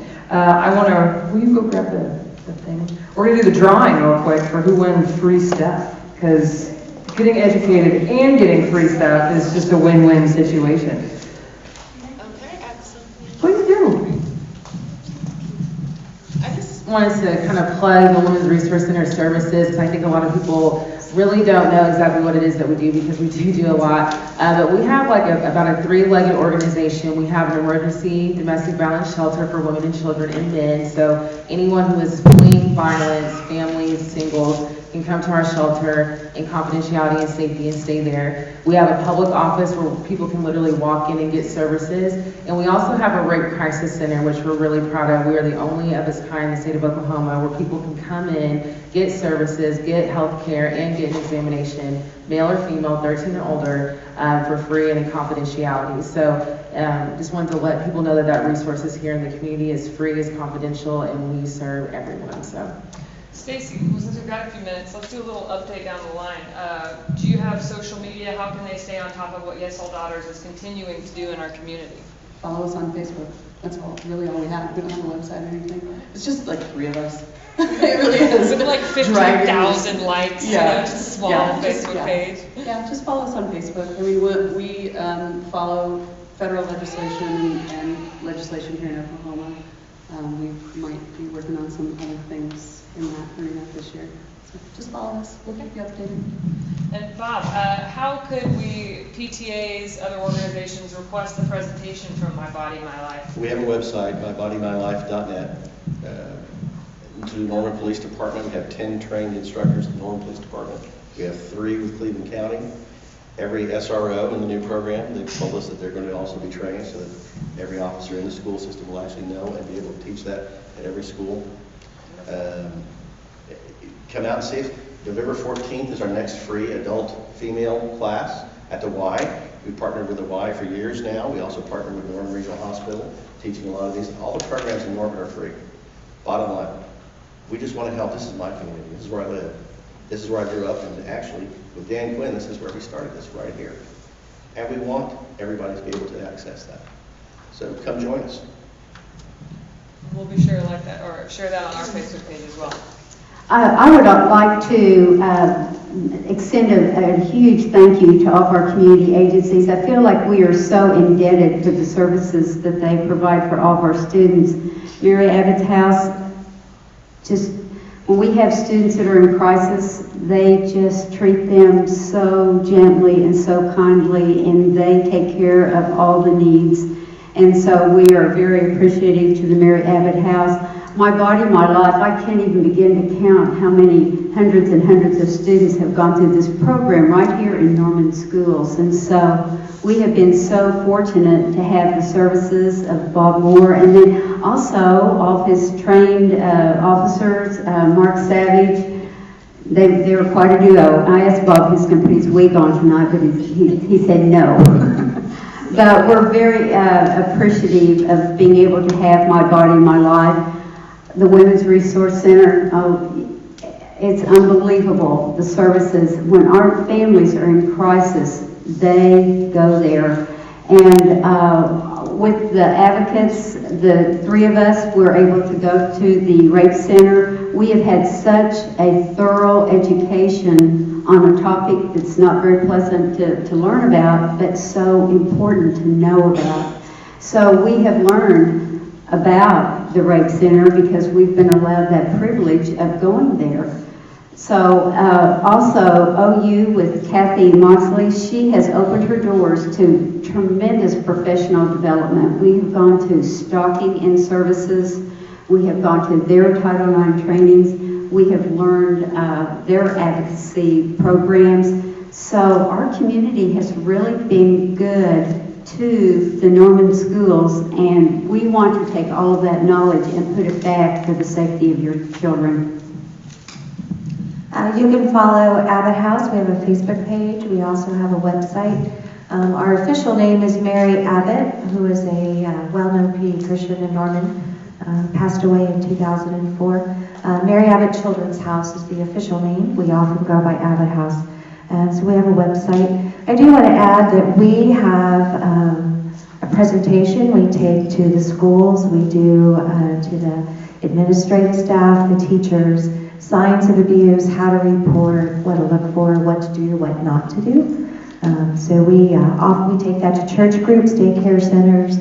Will you go grab the thing? We're going to do the drawing real quick for who wins free stuff, because getting educated and getting free stuff is just a win-win situation. Okay, excellent. Please do. I just wanted to kind of plug the Women's Resource Center services, because I think a lot of people really don't know exactly what it is that we do, because we do a lot. But we have like about a 3-legged organization. We have an emergency domestic violence shelter for women and children and men. So anyone who is fleeing violence, families, singles, can come to our shelter in confidentiality and safety and stay there. We have a public office where people can literally walk in and get services. And we also have a rape crisis center, which we're really proud of. We are the only of its kind in the state of Oklahoma where people can come in, get services, get health care, and get an examination, male or female, 13 or older, for free and in confidentiality. So just wanted to let people know that that resource is here in the community, is free, is confidential, and we serve everyone. So. Stacy, since we've got a few minutes, let's do a little update down the line. Do you have social media? How can they stay on top of what Yes All Daughters is continuing to do in our community? Follow us on Facebook. That's really all we have. We don't have a website or anything. It's just like 3 of us. It really is. With like 15,000 likes, yeah. Just a small Facebook page. Yeah, just follow us on Facebook. I mean, we follow federal legislation and legislation here in Oklahoma. We might be working on some other things in that arena this year. So just follow us. We'll keep you updated. And Bob, how could we, PTAs, other organizations, request the presentation from My Body, My Life? We have a website, mybodymylife.net. To the Norman Police Department, we have 10 trained instructors in the Norman Police Department. We have 3 with Cleveland County. Every SRO in the new program, they've told us that they're going to also be trained so that every officer in the school system will actually know and be able to teach that at every school. Come out and see us. November 14th is our next free adult female class at the Y. We've partnered with the Y for years now. We also partner with Norman Regional Hospital, teaching a lot of these. All the programs in Norman are free. Bottom line, we just want to help. This is my community. This is where I live. This is where I grew up, and actually, with Dan Quinn, this is where we started this, right here. And we want everybody to be able to access that. So come join us. We'll be sure to like that, or share that on our Facebook page as well. I would like to extend a huge thank you to all of our community agencies. I feel like we are so indebted to the services that they provide for all of our students. Mary Abbott's House, just when we have students that are in crisis, they just treat them so gently and so kindly, and they take care of all the needs. And so we are very appreciative to the Mary Abbott House. My Body, My Life, I can't even begin to count how many hundreds and hundreds of students have gone through this program right here in Norman schools. And so we have been so fortunate to have the services of Bob Moore, and then also all of his trained officers, Mark Savage. They were quite a duo. I asked Bob if he's going to put his wig on tonight, but he said no. But we're very appreciative of being able to have My Body, My Life. The Women's Resource Center, it's unbelievable, the services. When our families are in crisis, they go there. And with the advocates, the 3 of us were able to go to the rape center. We have had such a thorough education on a topic that's not very pleasant to learn about, but so important to know about. So we have learned about the rape center because we've been allowed that privilege of going there. So also OU with Kathy Moxley, she has opened her doors to tremendous professional development. We have gone to stocking in services. We have gone to their Title IX trainings. We have learned their advocacy programs. So our community has really been good to the Norman schools, and we want to take all of that knowledge and put it back for the safety of your children. You can follow Abbott House. We have a Facebook page. We also have a website. Our official name is Mary Abbott, who is a well-known pediatrician in Norman, passed away in 2004. Mary Abbott Children's House is the official name. We often go by Abbott House. So we have a website. I do want to add that we have a presentation we take to the schools. We do to the administrative staff, the teachers, signs of abuse, how to report, what to look for, what to do, what not to do. So we often take that to church groups, daycare centers.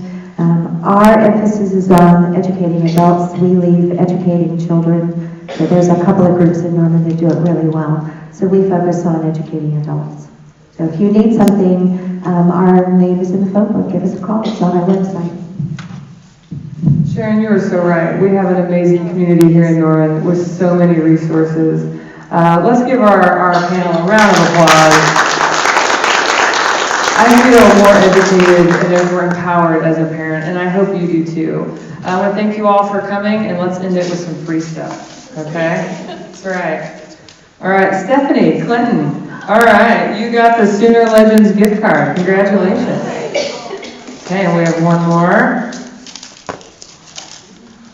Our emphasis is on educating adults. We leave educating children. So there's a couple of groups in Norman that do it really well. So we focus on educating adults. So if you need something, our name is in the phone book. Give us a call. It's on our website. Sharon, you are so right. We have an amazing community here in Norman with so many resources. Let's give our panel a round of applause. I feel more educated and more empowered as a parent, and I hope you do too. I want to thank you all for coming, and let's end it with some free stuff, okay? That's right. All right, Stephanie Clinton. All right, you got the Sooner Legends gift card. Congratulations. Okay, and we have one more.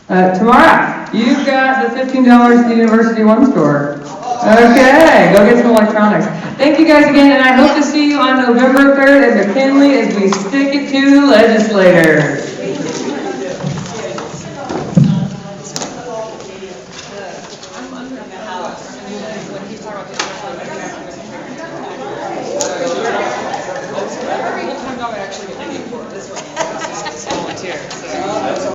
Tamara, you've got the $15 to the University One store. Okay, go get some electronics. Thank you guys again, and I hope to see you on November 3rd at McKinley as we stick it to legislators.